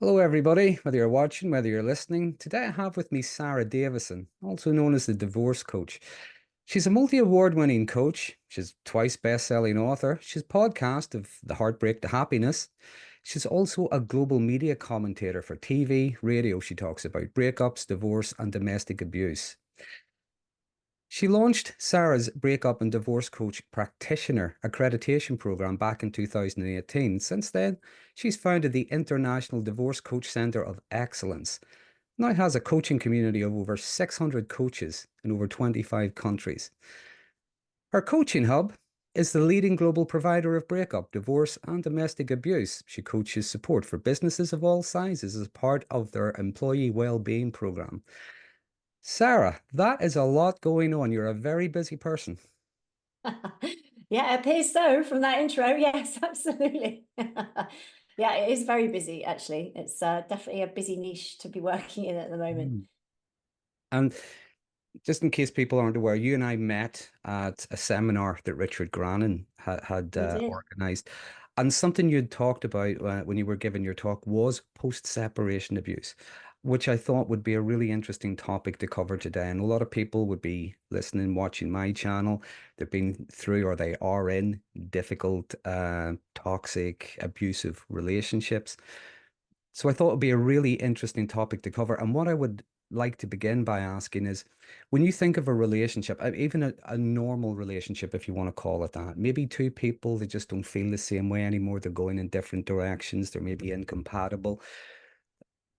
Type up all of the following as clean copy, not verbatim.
Hello, everybody, whether you're watching, whether you're listening. Today I have with me Sara Davison, also known as the divorce coach. She's a multi-award winning coach. She's twice best-selling author. She's podcast of The Heartbreak to Happiness. She's also a global media commentator for TV, radio. She talks about breakups, divorce, and domestic abuse. She launched Sarah's Breakup and Divorce Coach Practitioner Accreditation Program back in 2018. Since then, she's founded the International Divorce Coach Center of Excellence. Now has a coaching community of over 600 coaches in over 25 countries. Her coaching hub is the leading global provider of breakup, divorce, and domestic abuse. She coaches support for businesses of all sizes as part of their employee well-being program. Sarah, that is a lot going on. You're a very busy person. Yeah, it appears so from that intro. Yes, absolutely. Yeah, it is very busy, actually. It's definitely a busy niche to be working in at the moment. Mm. And just in case people aren't aware, you and I met at a seminar that Richard Grannon had We did. organized. And something you'd talked about when you were giving your talk was post-separation abuse, which I thought would be a really interesting topic to cover today. And a lot of people would be listening, watching my channel. They've been through or they are in difficult, toxic, abusive relationships. So I thought it'd be a really interesting topic to cover. And what I would like to begin by asking is, when you think of a relationship, even a normal relationship, if you want to call it that, maybe two people, they just don't feel the same way anymore. They're going in different directions. They're maybe incompatible.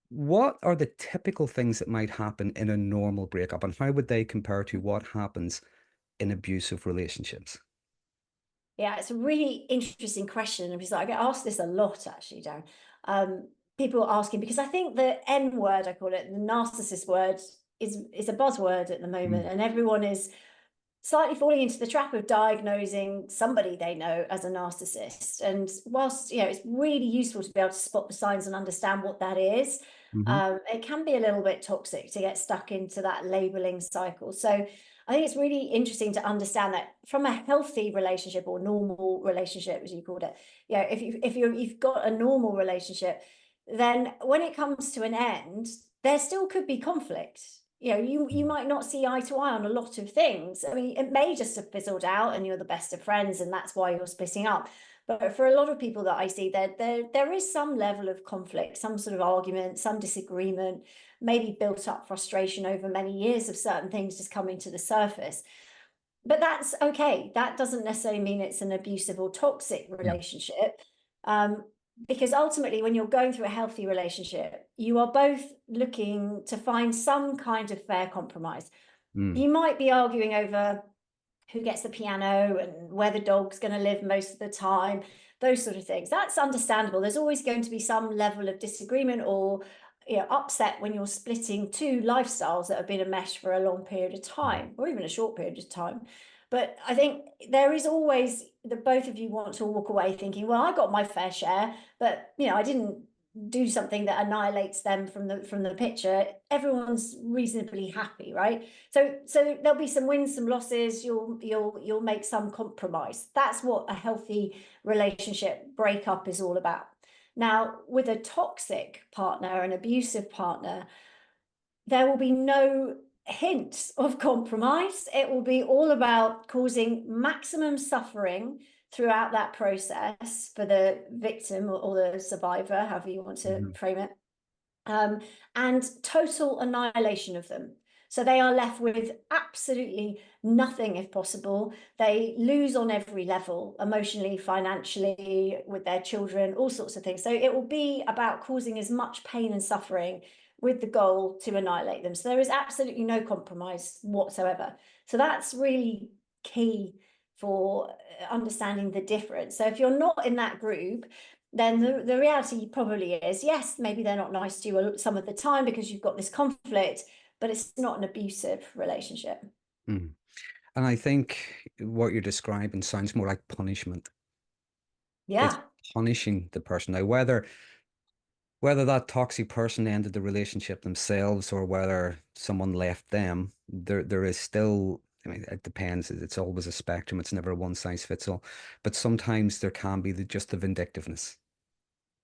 What are the typical things that might happen in a normal breakup, and how would they compare to what happens in abusive relationships? Yeah, it's a really interesting question. Because I get asked this a lot, actually, Darren. People are asking because I think the N word, I call it, the narcissist word, is a buzzword at the moment, Mm, and everyone is slightly falling into the trap of diagnosing somebody they know as a narcissist. And whilst, it's really useful to be able to spot the signs and understand what that is, hmm it can be a little bit toxic to get stuck into that labeling cycle. So I think it's really interesting to understand that from a healthy relationship or normal relationship, as you called it, if you've got a normal relationship, then when it comes to an end, there still could be conflict. You might not see eye to eye on a lot of things. I mean, it may just have fizzled out and you're the best of friends and that's why you're splitting up. But for a lot of people that I see, there is some level of conflict, some sort of argument, some disagreement, maybe built up frustration over many years of certain things just coming to the surface. But that's okay. That doesn't necessarily mean it's an abusive or toxic Yeah. relationship. Um, because ultimately, when you're going through a healthy relationship, you are both looking to find some kind of fair compromise. Mm, You might be arguing over who gets the piano and where the dog's going to live most of the time, those sort of things. That's understandable. There's always going to be some level of disagreement or upset when you're splitting two lifestyles that have been a mesh for a long period of mm, time or even a short period of time. But I think there is always that both of you want to walk away thinking, well, I got my fair share, but I didn't do something that annihilates them from the picture. Everyone's reasonably happy, right? So there'll be some wins, some losses. You'll make some compromise. That's what a healthy relationship breakup is all about. Now, with a toxic partner, an abusive partner, there will be no hint of compromise. It will be all about causing maximum suffering throughout that process for the victim or the survivor, however you want to mhm. frame it, um, and total annihilation of them. So they are left with absolutely nothing if possible. They lose on every level, emotionally, financially, with their children, all sorts of things. So it will be about causing as much pain and suffering with the goal to annihilate them. So there is absolutely no compromise whatsoever. So that's really key for understanding the difference. So if you're not in that group, then the reality probably is, yes, maybe they're not nice to you some of the time because you've got this conflict, but it's not an abusive relationship. Mm. And I think what you're describing sounds more like punishment. It's Yeah. punishing the person. Now, whether that toxic person ended the relationship themselves or whether someone left them, there is still, I mean, it depends. It's always a spectrum. It's never a one size fits all. But sometimes there can be just the vindictiveness.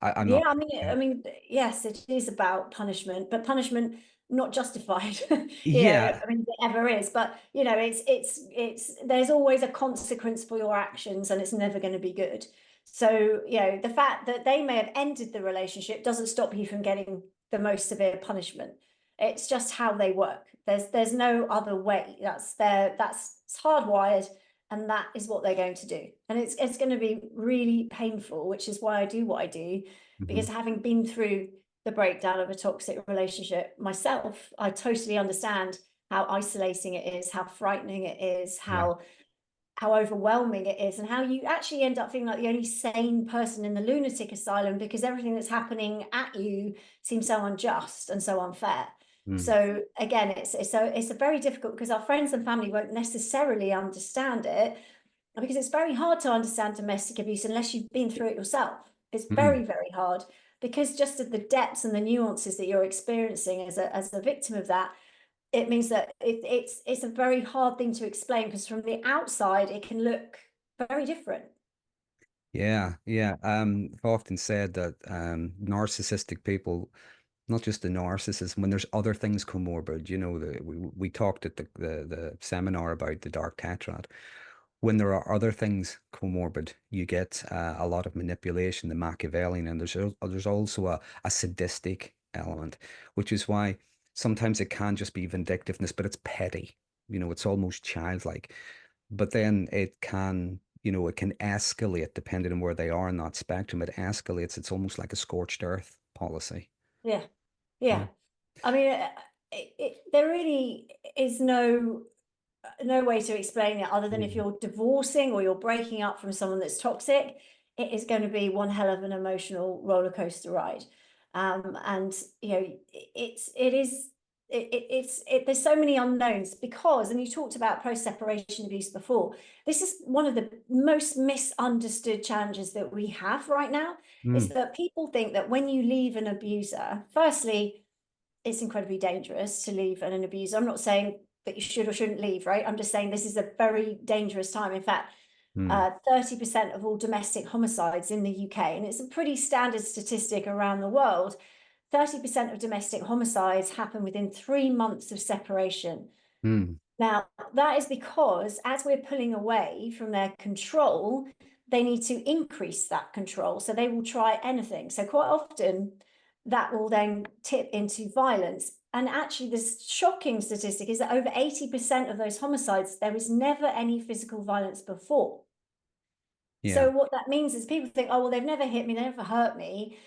I'm Yeah, not. I mean, yes, it is about punishment, but punishment not justified. Yeah. I mean, it ever is. But it's there's always a consequence for your actions, and it's never going to be good. So, the fact that they may have ended the relationship doesn't stop you from getting the most severe punishment. It's just how they work. There's no other way. It's hardwired, and that is what they're going to do. And it's going to be really painful, which is why I do what I do, Mhm. because having been through the breakdown of a toxic relationship myself, I totally understand how isolating it is, how frightening it is, Yeah. how overwhelming it is, and how you actually end up feeling like the only sane person in the lunatic asylum because everything that's happening at you seems so unjust and so unfair. Mm. So again, it's a very difficult, because our friends and family won't necessarily understand it, because it's very hard to understand domestic abuse unless you've been through it yourself. It's Mm. very, very hard, because just of the depths and the nuances that you're experiencing as a victim of that, it means that it's a very hard thing to explain, because from the outside it can look very different. Yeah, yeah. I've often said that narcissistic people, not just the narcissism, when there's other things comorbid, we talked at the seminar about the dark tetrad. When there are other things comorbid, you get a lot of manipulation, the Machiavellian, and there's also a sadistic element, which is why sometimes it can just be vindictiveness, but it's petty. It's almost childlike. But then it can escalate depending on where they are in that spectrum. It escalates. It's almost like a scorched earth policy. Yeah, Yeah. yeah. I mean, there really is no way to explain it other than if Mm. you're divorcing or you're breaking up from someone that's toxic, it is going to be one hell of an emotional roller coaster ride. And it is there's so many unknowns, because, and you talked about post-separation abuse before, this is one of the most misunderstood challenges that we have right now, is Mm. that people think that when you leave an abuser, firstly, it's incredibly dangerous to leave an abuser. I'm not saying that you should or shouldn't leave, right? I'm just saying this is a very dangerous time. In fact, Mm. 30% of all domestic homicides in the UK, and it's a pretty standard statistic around the world, 30% of domestic homicides happen within 3 months of separation. Mm. Now, that is because as we're pulling away from their control, they need to increase that control. So they will try anything. So quite often that will then tip into violence. And actually, this shocking statistic is that over 80% of those homicides, there was never any physical violence before. Yeah. So what that means is people think, oh, well, they've never hit me, they never hurt me.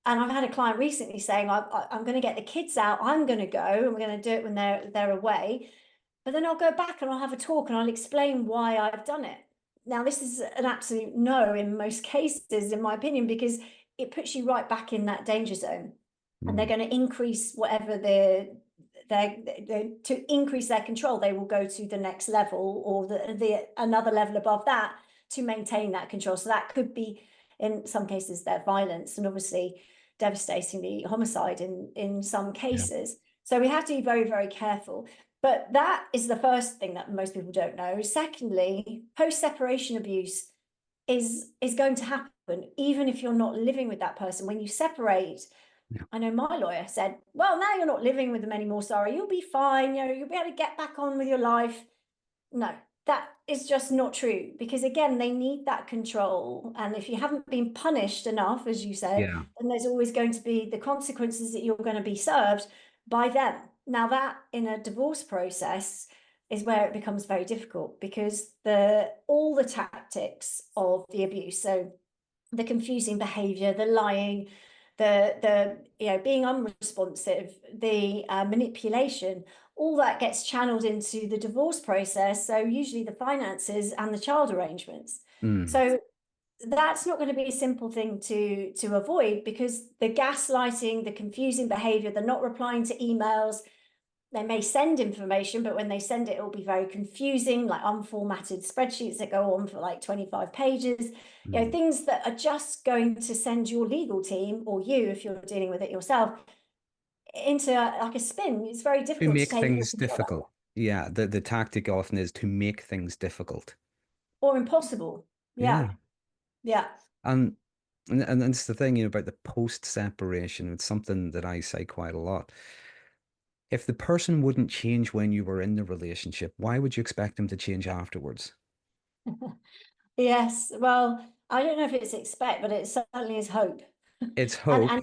And I've had a client recently saying, I'm going to get the kids out, I'm going to go, and we're going to do it when they're away. But then I'll go back and I'll have a talk and I'll explain why I've done it. Now, this is an absolute no in most cases, in my opinion, because it puts you right back in that danger zone. And they're Mm. going to increase whatever to increase their control, they will go to the next level, or the another level above that, to maintain that control. So that could be, in some cases, their violence, and obviously devastatingly homicide in some Yeah. cases. So we have to be very, very careful. But that is the first thing that most people don't know. Secondly, post-separation abuse is going to happen even if you're not living with that person. When you separate, Yeah. I know my lawyer said, well, now you're not living with them anymore, Sarah, you'll be fine, you'll be able to get back on with your life. No, that is just not true, because again, they need that control. And if you haven't been punished enough, as you said, Yeah. then there's always going to be the consequences that you're going to be served by them. Now, that in a divorce process is where it becomes very difficult, because all the tactics of the abuse, so the confusing behavior, the lying, the being unresponsive, the manipulation, all that gets channeled into the divorce process. So usually the finances and the child arrangements. Mm. So that's not going to be a simple thing to avoid, because the gaslighting, the confusing behavior, the not replying to emails, they may send information, but when they send it, it'll be very confusing, like unformatted spreadsheets that go on for like 25 pages, Mm. things that are just going to send your legal team, or you, if you're dealing with it yourself, into like a spin. It's very To difficult to make take things control, difficult. Yeah. The tactic often is to make things difficult. or impossible. Yeah, Yeah. yeah. And And it's the thing, about the post separation. It's something that I say quite a lot. If the person wouldn't change when you were in the relationship, why would you expect them to change afterwards? Yes, well, I don't know if it's expect, but it certainly is hope. It's And hope.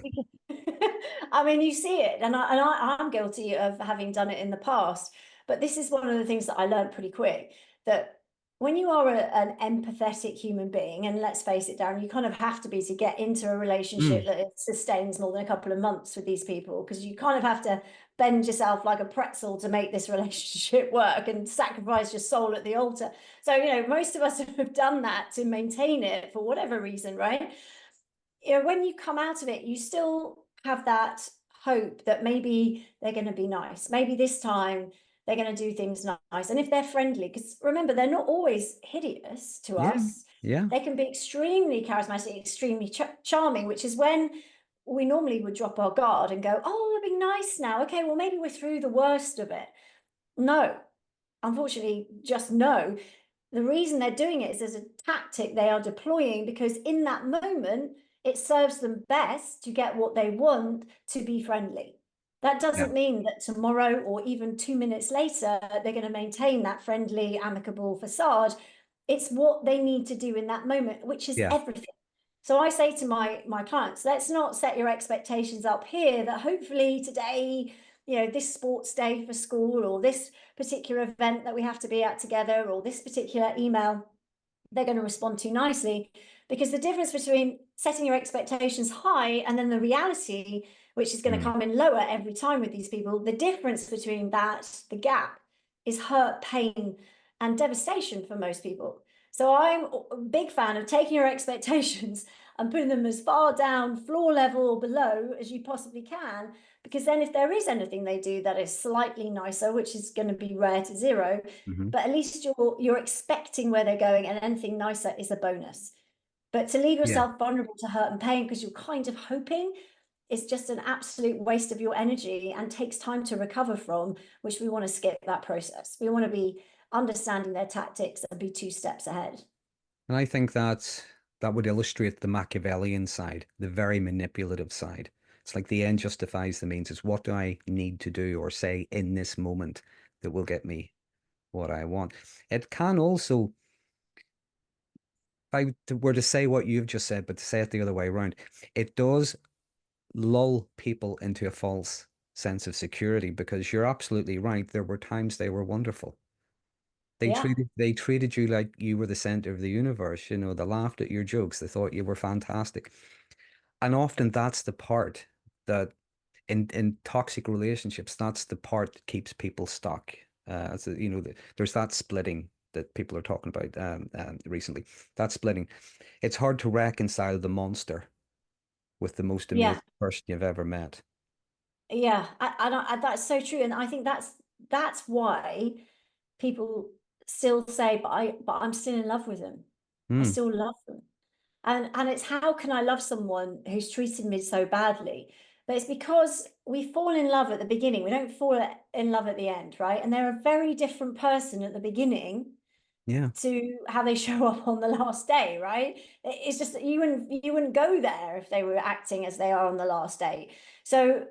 I mean, you see it, I'm guilty of having done it in the past. But this is one of the things that I learned pretty quick, that when you are an empathetic human being, and let's face it, Darren, you kind of have to be to get into a relationship Mm, that it sustains more than a couple of months with these people, because you kind of have to bend yourself like a pretzel to make this relationship work and sacrifice your soul at the altar. So, most of us have done that to maintain it for whatever reason, right? When you come out of it, you still have that hope that maybe they're going to be nice. Maybe this time they're going to do things nice. And if they're friendly, because remember, they're not always hideous to yeah, us. yeah, They can be extremely charismatic, extremely charming, which is when we normally would drop our guard and go, oh, they're being nice now. Okay, well, maybe we're through the worst of it. No, unfortunately, just no. The reason they're doing it is as a tactic they are deploying, because in that moment, it serves them best to get what they want, to be friendly. That yeah, doesn't mean that tomorrow or even 2 minutes later, they're going to maintain that friendly, amicable facade. It's what they need to do in that moment, which is yeah, everything. So I say to my clients, let's not set your expectations up here that hopefully today, this sports day for school, or this particular event that we have to be at together, or this particular email, they're going to respond to nicely. Because the difference between setting your expectations high and then the reality, which is going to mm, come in lower every time with these people, the difference between that, the gap, is hurt, pain, and devastation for most people. So I'm a big fan of taking your expectations and putting them as far down, floor level or below, as you possibly can. Because then if there is anything they do that is slightly nicer, which is going to be rare to zero, hmm, but at least you're expecting where they're going, and anything nicer is a bonus. But to leave yeah. yourself vulnerable to hurt and pain because you're kind of hoping, is just an absolute waste of your energy and takes time to recover from, which we want to skip that process. We want to be understanding their tactics and be 2 steps ahead. And I think that would illustrate the Machiavellian side, the very manipulative side. It's like the end justifies the means. It's what do I need to do or say in this moment that will get me what I want. It can also, if I were to say what you've just said, but to say it the other way around, it does lull people into a false sense of security, because you're absolutely right. There were times they were wonderful. Yeah. They treated you like you were the center of the universe. They laughed at your jokes. They thought you were fantastic. And often that's the part that in toxic relationships, that's the part that keeps people stuck. So, there's that splitting that people are talking about recently. That splitting. It's hard to reconcile the monster with the most Yeah. amazing person you've ever met. Yeah. That's so true. And I think that's why people still say, but I'm still in love with them. I Mm, still love them. And it's, how can I love someone who's treated me so badly? But it's because we fall in love at the beginning. We don't fall in love at the end, right? And they're a very different person at the beginning yeah, to how they show up on the last day, right? It's just that you wouldn't go there if they were acting as they are on the last day. So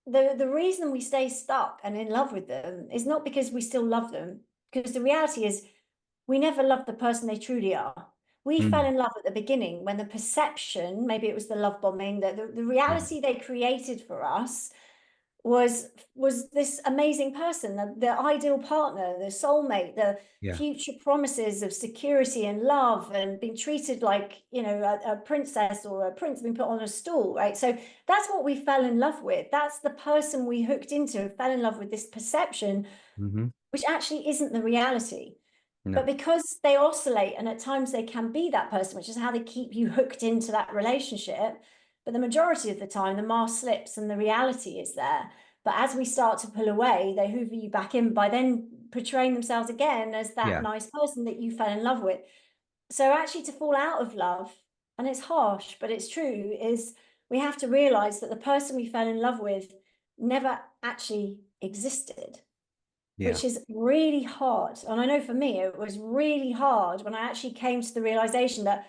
the reason we stay stuck and in love with them is not because we still love them, because the reality is we never loved the person they truly are. We fell mm, in love at the beginning when the perception, maybe it was the love bombing, the yeah, reality they created for us was this amazing person, the ideal partner, the soulmate, the yeah. future promises of security and love, and being treated like, a princess or a prince being put on a stool, right? So that's what we fell in love with. That's the person we hooked into, fell in love with this perception, Hmm. which actually isn't the reality. But No, because they oscillate, and at times they can be that person, which is how they keep you hooked into that relationship. But the majority of the time, the mask slips and the reality is there. But as we start to pull away, they hoover you back in by then portraying themselves again as that yeah, nice person that you fell in love with. So actually, to fall out of love, and it's harsh, but it's true, is we have to realize that the person we fell in love with never actually existed, yeah, which is really hard. And I know for me, it was really hard when I actually came to the realization that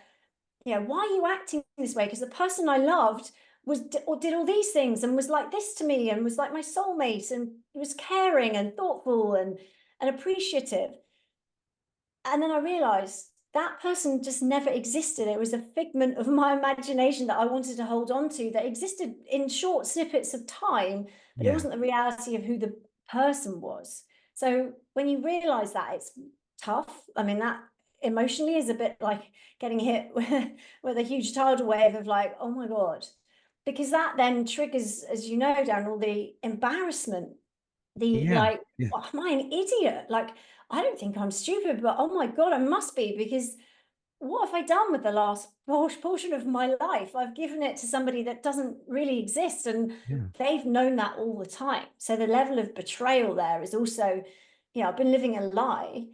why are you acting this way? Because the person I loved or did all these things and was like this to me and was like my soulmate and was caring and thoughtful and appreciative. And then I realized that person just never existed. It was a figment of my imagination that I wanted to hold on to, that existed in short snippets of time, but it Yeah. wasn't the reality of who the person was. So when you realize that, it's tough. I mean, that emotionally is a bit like getting hit with a huge tidal wave of like, oh my God, because that then triggers, as you know, Darren, all the embarrassment, the Yeah. like, Yeah. oh, am I an idiot? Like, I don't think I'm stupid, but oh my God, I must be, because what have I done with the last portion of my life? I've given it to somebody that doesn't really exist, and Yeah. they've known that all the time. So the level of betrayal there is also, I've been living a lie,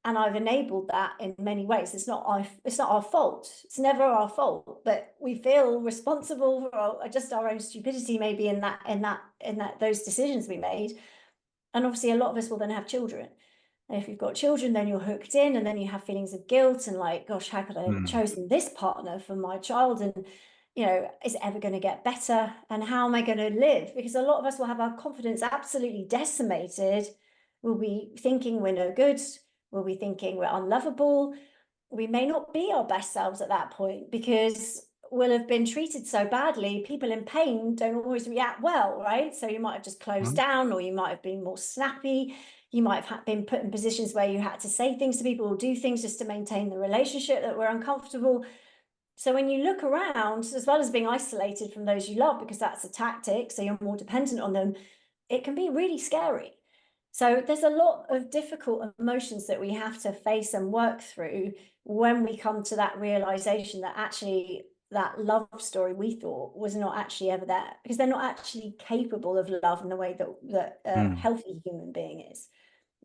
and I've enabled that in many ways. It's not our fault. It's never our fault, but we feel responsible for just our own stupidity, maybe in that those decisions we made. And obviously, a lot of us will then have children. And if you've got children, then you're hooked in, and then you have feelings of guilt and like, gosh, how could I have Mm. chosen this partner for my child? And, is it ever going to get better? And how am I going to live? Because a lot of us will have our confidence absolutely decimated. We'll be thinking we're no good. We'll be thinking we're unlovable. We may not be our best selves at that point because we'll have been treated so badly. People in pain don't always react well, right? So you might have just closed Well, down, or you might have been more snappy. You might have been put in positions where you had to say things to people or do things just to maintain the relationship that were uncomfortable. So when you look around, as well as being isolated from those you love, because that's a tactic, so you're more dependent on them, it can be really scary. So there's a lot of difficult emotions that we have to face and work through when we come to that realization that actually that love story we thought was not actually ever there, because they're not actually capable of love in the way that a mm. healthy human being is.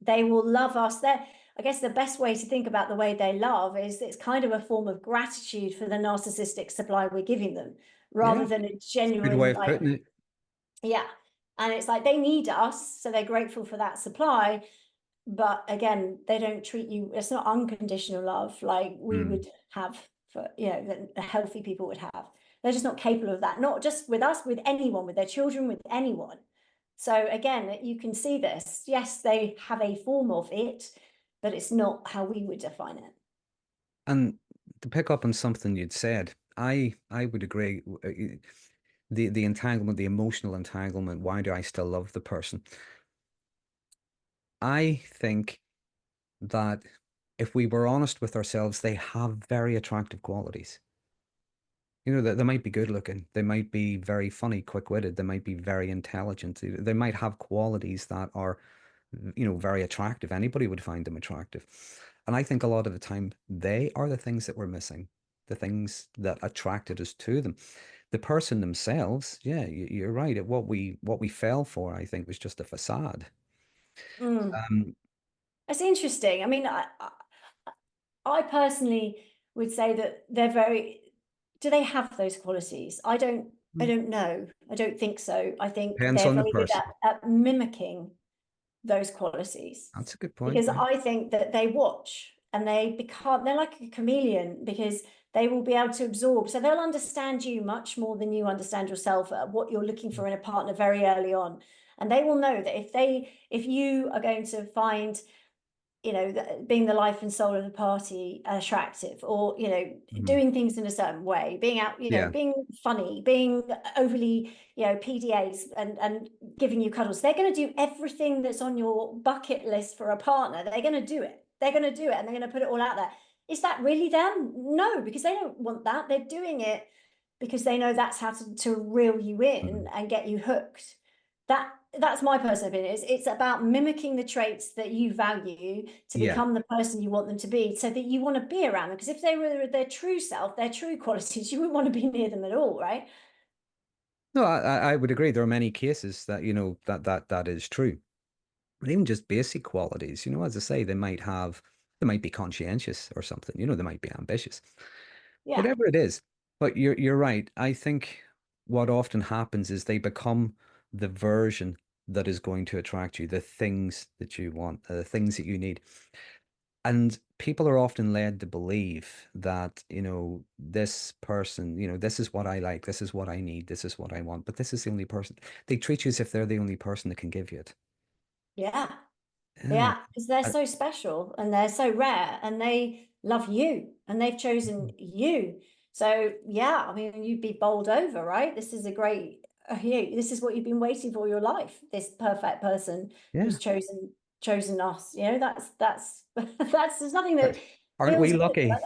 They will love us. I guess the best way to think about the way they love is it's kind of a form of gratitude for the narcissistic supply we're giving them, Yeah. rather than a Good way genuine, of like, putting it. yeah. And it's like they need us, so they're grateful for that supply. But again, they don't treat you, it's not unconditional love like we Mm. would have for, that the healthy people would have. They're just not capable of that, not just with us, with anyone, with their children, with anyone. So again, you can see this. Yes, they have a form of it, but it's not how we would define it. And to pick up on something you'd said, I would agree. The entanglement, the emotional entanglement. Why do I still love the person? I think that if we were honest with ourselves, they have very attractive qualities. They might be good looking, they might be very funny, quick-witted, they might be very intelligent, they might have qualities that are, very attractive. Anybody would find them attractive. And I think a lot of the time they are the things that we're missing, the things that attracted us to them. The person themselves, yeah, you're right. What we fell for, I think, was just a facade. Mm. Um, It's interesting. I mean, I personally would say that they're very, do they have those qualities? I don't know. I don't think so. I think Depends they're on the very good person. at mimicking those qualities, That's a good point. because Yeah. I think that they watch and they're like a chameleon, because they will be able to absorb. So they'll understand you much more than you understand yourself at what you're looking for in a partner very early on. And they will know that if you are going to find, being the life and soul of the party attractive, or, Mhm. doing things in a certain way, being out, Yeah. being funny, being overly, PDAs and giving you cuddles, they're going to do everything that's on your bucket list for a partner. They're going to do it. They're going to do it, and they're going to put it all out there. Is that really them? No, because they don't want that. They're doing it because they know that's how to reel you in Mhm. and get you hooked. That's my personal opinion. It's about mimicking the traits that you value to Yeah. become the person you want them to be, so that you want to be around them. Because if they were their true self, their true qualities, you wouldn't want to be near them at all, right? No, I would agree. There are many cases that, that is true. But even just basic qualities, as I say, they might be conscientious or something, they might be ambitious, Yeah. whatever it is. But you're right. I think what often happens is they become the version that is going to attract you, the things that you want, the things that you need. And people are often led to believe that, this person, this is what I like, this is what I need, this is what I want, but this is the only person. They treat you as if they're the only person that can give you it. Yeah. Yeah. Yeah, because they're I- so special and they're so rare and they love you and they've chosen you. So yeah, I mean, you'd be bowled over, right? This is a great, this is what you've been waiting for your life. This perfect person yeah. who's chosen us. That's there's nothing that Aren't we feels good lucky? like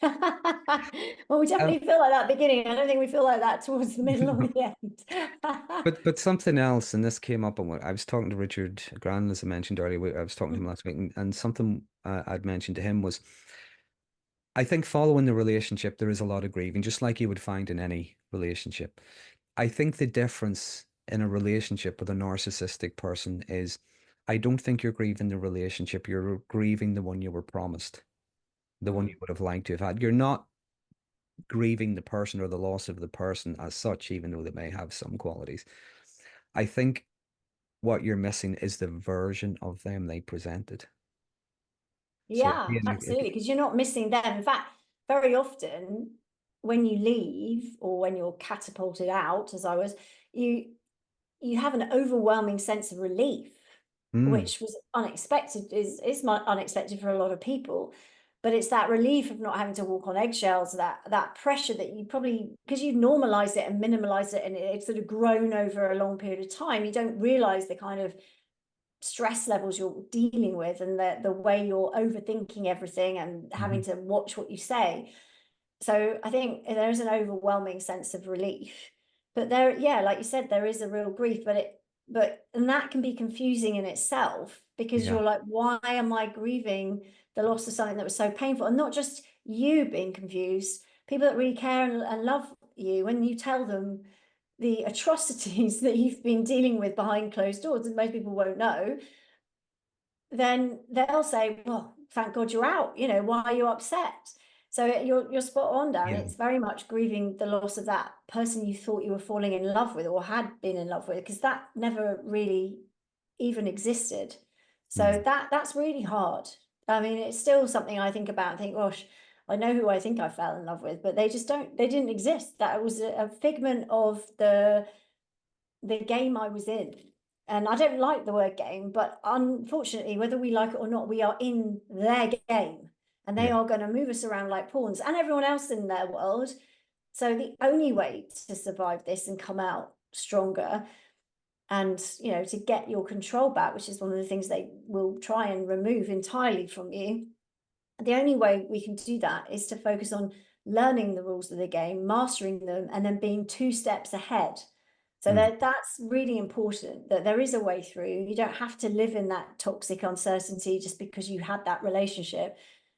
that. Well, we Um, definitely feel like that at the beginning. I don't think we feel like that towards the middle or the end. but something else, and this came up on what I was talking to Richard Gran, as I mentioned earlier. I was talking to him last week, and something I'd mentioned to him was, I think following the relationship, there is a lot of grieving, just like you would find in any relationship. I think the difference in a relationship with a narcissistic person is, I don't think you're grieving the relationship, you're grieving the one you were promised, the one you Mm. would have liked to have had. You're not grieving the person or the loss of the person as such, even though they may have some qualities. I think what you're missing is the version of them they presented. So Yeah, absolutely. Because you're not missing them. In fact, very often when you leave or when you're catapulted out, as I was, you you have an overwhelming sense of relief, mm, which was unexpected, unexpected for a lot of people. But it's that relief of not having to walk on eggshells, that pressure that you probably, because you normalize it and minimalize it, and it's sort of grown over a long period of time, you don't realize the kind of stress levels you're dealing with and the way you're overthinking everything and having mhm. to watch what you say. So I think there is an overwhelming sense of relief. But there, yeah, like you said, there is a real grief, and that can be confusing in itself because Yeah. you're like, why am I grieving the loss of something that was so painful? And not just you being confused, people that really care and love you, when you tell them the atrocities that you've been dealing with behind closed doors, and most people won't know, then they'll say, well, thank God you're out. Why are you upset? So you're spot on, Darren. Yeah. It's very much grieving the loss of that person you thought you were falling in love with or had been in love with, because that never really even existed. So Mm. that's really hard. I mean, it's still something I think about and think, gosh, I know who I think I fell in love with, but they didn't exist. That was a figment of the game I was in. And I don't like the word game, but unfortunately, whether we like it or not, we are in their game and they Yeah. are going to move us around like pawns and everyone else in their world. So the only way to survive this and come out stronger and, to get your control back, which is one of the things they will try and remove entirely from you. The only way we can do that is to focus on learning the rules of the game, mastering them, and then being 2 steps ahead. So Mm. that's really important, that there is a way through. You don't have to live in that toxic uncertainty just because you had that relationship.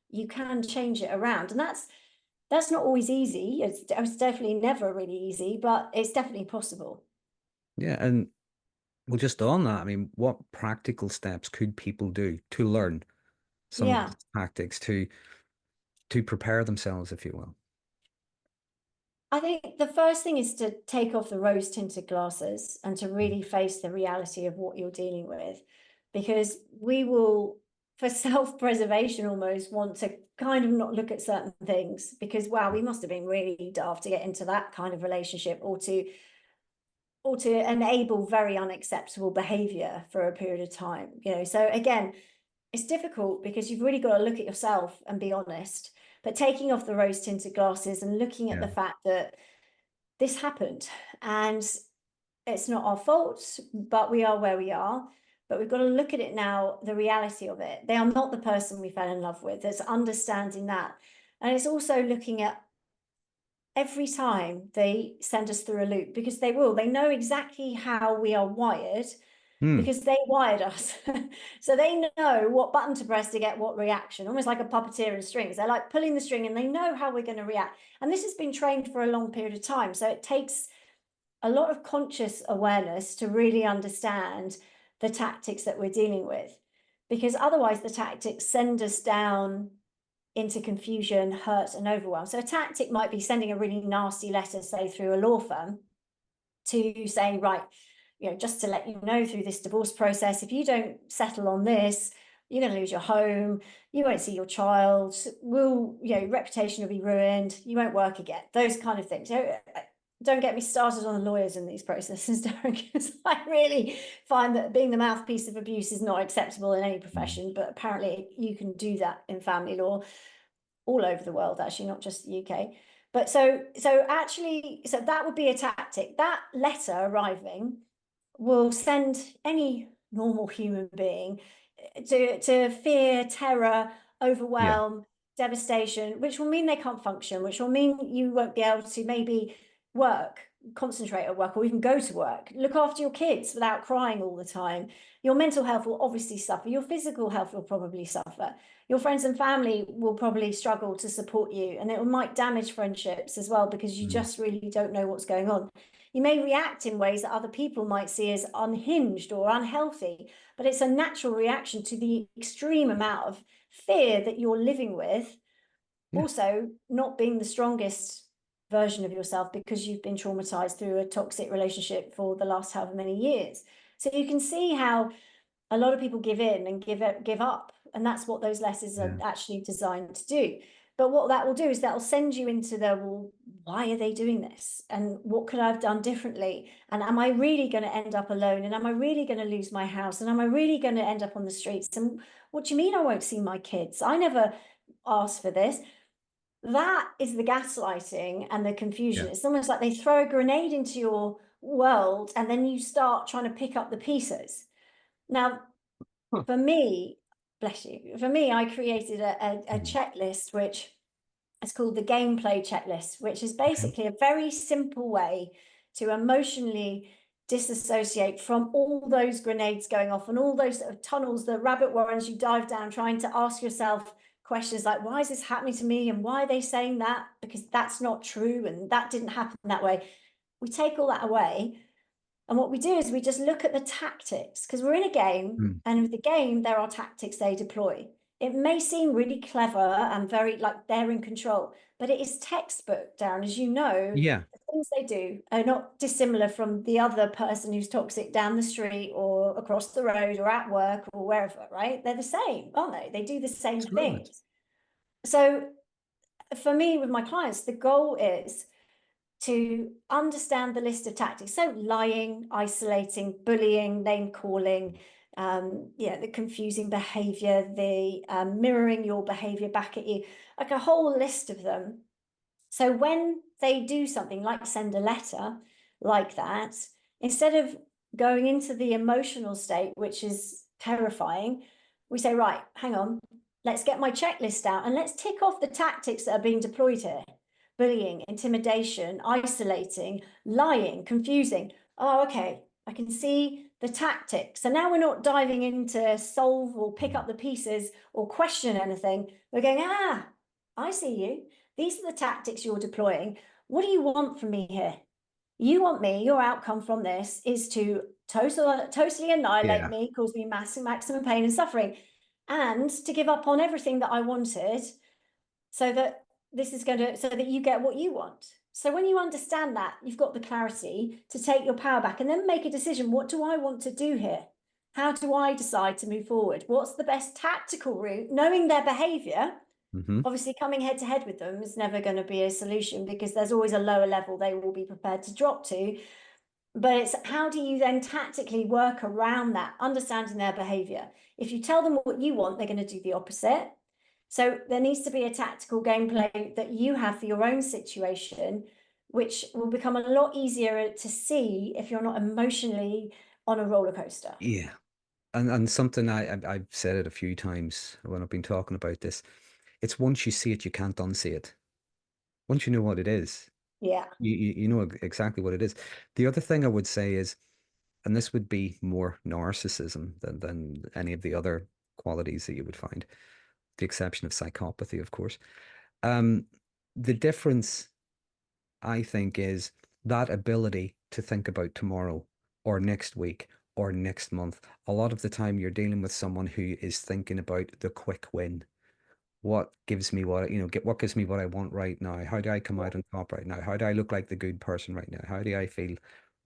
You can change it around. And that's not always easy. It's definitely never really easy, but it's definitely possible. Yeah. And well, just on that, I mean, what practical steps could people do to learn some of Yeah. these tactics to prepare themselves, if you will? I think the first thing is to take off the rose tinted glasses and to Mm. really face the reality of what you're dealing with. Because we will, for self preservation, almost want to kind of not look at certain things because, wow, we must have been really daft to get into that kind of relationship or to enable very unacceptable behavior for a period of time. So again, it's difficult because you've really got to look at yourself and be honest. But taking off the rose tinted glasses and looking at Yeah. the fact that this happened and it's not our fault, but we are where we are. But we've got to look at it now, the reality of it. They are not the person we fell in love with. It's understanding that. And it's also looking at every time they send us through a loop, because they know exactly how we are wired Mm. because they wired us. So they know what button to press to get what reaction, almost like a puppeteer in strings. They're like pulling the string and they know how we're going to react. And this has been trained for a long period of time. So it takes a lot of conscious awareness to really understand the tactics that we're dealing with, because otherwise the tactics send us down into confusion, hurt, and overwhelm. So a tactic might be sending a really nasty letter, say through a law firm, to say, right, just to let you know, through this divorce process, if you don't settle on this, you're going to lose your home, you won't see your child, reputation will be ruined, you won't work again, those kind of things. Don't get me started on the lawyers in these processes, Darren, because I really find that being the mouthpiece of abuse is not acceptable in any profession, but apparently you can do that in family law all over the world, actually, not just the UK. But so that would be a tactic. That letter arriving will send any normal human being to fear, terror, Yeah. overwhelm, devastation, which will mean they can't function, which will mean you won't be able to maybe work, concentrate at work, or even go to work, look after your kids without crying all the time. Your mental health will obviously suffer. Your physical health will probably suffer. Your friends and family will probably struggle to support you, and it might damage friendships as well because you just really don't know what's going on. You may react in ways that other people might see as unhinged or unhealthy, but it's a natural reaction to the extreme amount of fear that you're living with. Yeah. Also, not being the strongest version of yourself because you've been traumatized through a toxic relationship for the last however many years. So you can see how a lot of people give in and give up. And that's what those lessons are actually designed to do. But what that will do is that will send you into well, why are they doing this? And what could I have done differently? And am I really going to end up alone? And am I really going to lose my house? And am I really going to end up on the streets? And what do you mean I won't see my kids? I never asked for this. That is the gaslighting and the confusion. Yeah. It's almost like they throw a grenade into your world and then you start trying to pick up the pieces. Now, for me, bless you, for me, I created a checklist, which is called the gameplay checklist, which is basically a very simple way to emotionally disassociate from all those grenades going off and all those sort of tunnels, the rabbit warrens you dive down, trying to ask yourself questions like, why is this happening to me? And why are they saying that? Because that's not true. And that didn't happen that way. We take all that away. And what we do is we just look at the tactics, because we're in a game, and with the game, there are tactics they deploy. It may seem really clever and very like they're in control, but it is textbook, Darren, as you know. Yeah. The things they do are not dissimilar from the other person who's toxic down the street or across the road or at work or wherever, right? They're the same, aren't they? They do the same That's right. things. So for me, with my clients, the goal is to understand the list of tactics. So lying, isolating, bullying, name calling, the confusing behavior, the mirroring your behavior back at you, like a whole list of them. So when they do something like send a letter like that, instead of going into the emotional state, which is terrifying, we say, right, hang on, let's get my checklist out and let's tick off the tactics that are being deployed here. Bullying, intimidation, isolating, lying, confusing. Oh, okay, I can see the tactics. So now we're not diving into solve or pick up the pieces or question anything. We're going, I see you. These are the tactics you're deploying. What do you want from me here? You want me, your outcome from this is to totally annihilate me, cause me maximum pain and suffering, and to give up on everything that I wanted so that so that you get what you want. So when you understand that, you've got the clarity to take your power back and then make a decision. What do I want to do here? How do I decide to move forward? What's the best tactical route? Knowing their behavior, obviously coming head to head with them is never going to be a solution because there's always a lower level they will be prepared to drop to. But it's how do you then tactically work around that, understanding their behavior? If you tell them what you want, they're going to do the opposite. So there needs to be a tactical gameplay that you have for your own situation, which will become a lot easier to see if you're not emotionally on a roller coaster. Yeah. And something I've said it a few times when I've been talking about this. It's once you see it, you can't unsee it. Once you know what it is, Yeah. you know exactly what it is. The other thing I would say is, and this would be more narcissism than any of the other qualities that you would find, the exception of psychopathy, of course. Um, the difference, I think, is that ability to think about tomorrow or next week or next month. A lot of the time, you're dealing with someone who is thinking about the quick win. What gives me what gives me what I want right now? How do I come out on top right now? How do I look like the good person right now? How do I feel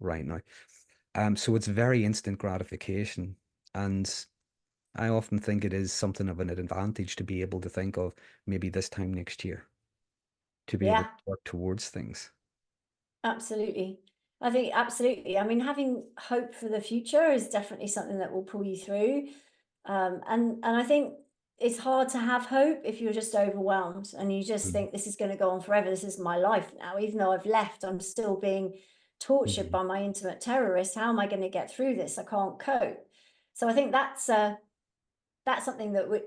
right now? So it's very instant gratification. And I often think it is something of an advantage to be able to think of maybe this time next year, to be able to Yeah, work towards things. absolutely. I think absolutely. I mean, having hope for the future is definitely something that will pull you through. And I think it's hard to have hope if you're just overwhelmed and you just Mhm. think this is going to go on forever. This is my life now. Even though I've left, I'm still being tortured Mhm. by my intimate terrorists. How am I going to get through this? I can't cope. So I think that's something that we,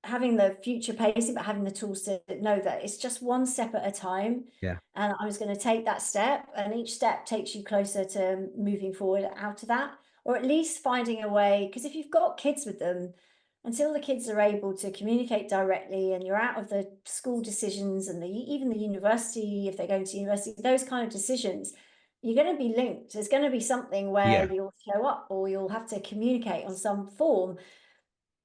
having the future pacing, but having the tools to know that it's just one step at a time. Yeah. And I was going to take that step, and each step takes you closer to moving forward out of that, or at least finding a way. Because if you've got kids with them, until the kids are able to communicate directly and you're out of the school decisions and even the university, if they're going to university, those kind of decisions, you're going to be linked. There's going to be something where Yeah. you'll show up or you'll have to communicate on some form,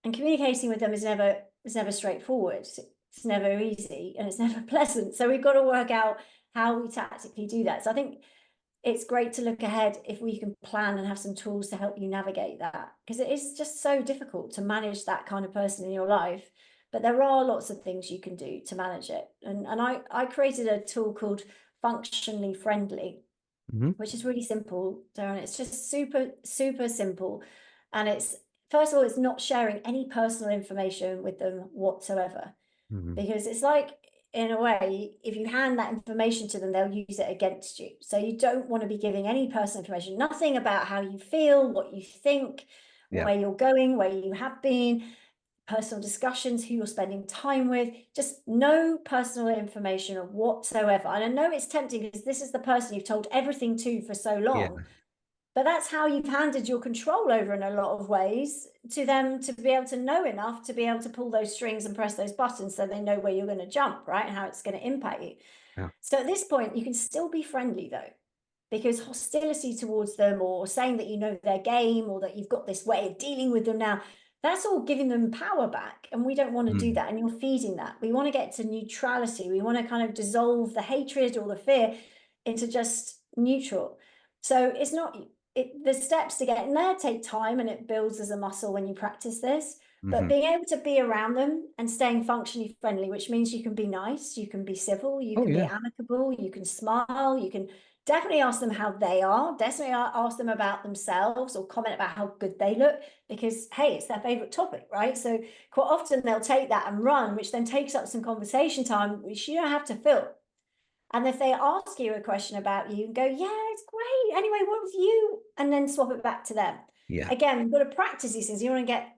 and communicating with them is never straightforward. It's never easy and it's never pleasant. So we've got to work out how we tactically do that. So I think it's great to look ahead if we can plan and have some tools to help you navigate that, because it is just so difficult to manage that kind of person in your life. But there are lots of things you can do to manage it. And I created a tool called Functionally Friendly, Hmm. which is really simple, Darren. It's just super, super simple. And it's, first of all, it's not sharing any personal information with them whatsoever. Hmm. Because it's like, in a way, if you hand that information to them, they'll use it against you. So you don't want to be giving any personal information, nothing about how you feel, what you think, Yeah. where you're going, where you have been, personal discussions, who you're spending time with, just no personal information whatsoever. And I know it's tempting because this is the person you've told everything to for so Yeah. long, but that's how you've handed your control over in a lot of ways to them, to be able to know enough to be able to pull those strings and press those buttons so they know where you're going to jump, right? And how it's going to impact you. Yeah. So at this point, you can still be friendly though, because hostility towards them or saying that you know their game or that you've got this way of dealing with them now, that's all giving them power back. And we don't want to do Mm. that. And you're feeding that. We want to get to neutrality. We want to kind of dissolve the hatred or the fear into just neutral. So it's not, the steps to get in there take time and it builds as a muscle when you practice this. But Hmm. being able to be around them and staying functionally friendly, which means you can be nice, you can be civil, you Oh can be yeah. amicable, you can smile, you can definitely ask them how they are, definitely ask them about themselves or comment about how good they look, because hey, it's their favorite topic, right? So quite often they'll take that and run, which then takes up some conversation time which you don't have to fill. And if they ask you a question about you and go, yeah, it's great, anyway, what was you, and then swap it back to them. Yeah. Again, you've got to practice these things. You want to get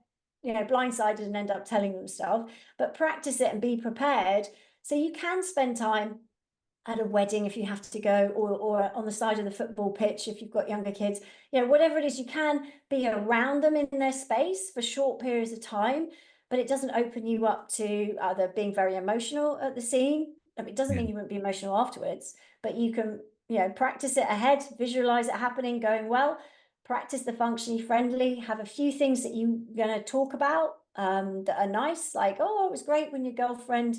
blindsided and end up telling them stuff, but practice it and be prepared so you can spend time at a wedding if you have to go, or on the side of the football pitch if you've got younger kids, whatever it is, you can be around them in their space for short periods of time, but it doesn't open you up to either being very emotional at the scene. I mean, it doesn't Yeah. mean you won't be emotional afterwards, but you can, practice it ahead, visualize it happening, going well, practice the functionally friendly, have a few things that you're going to talk about that are nice, like, oh, it was great when your girlfriend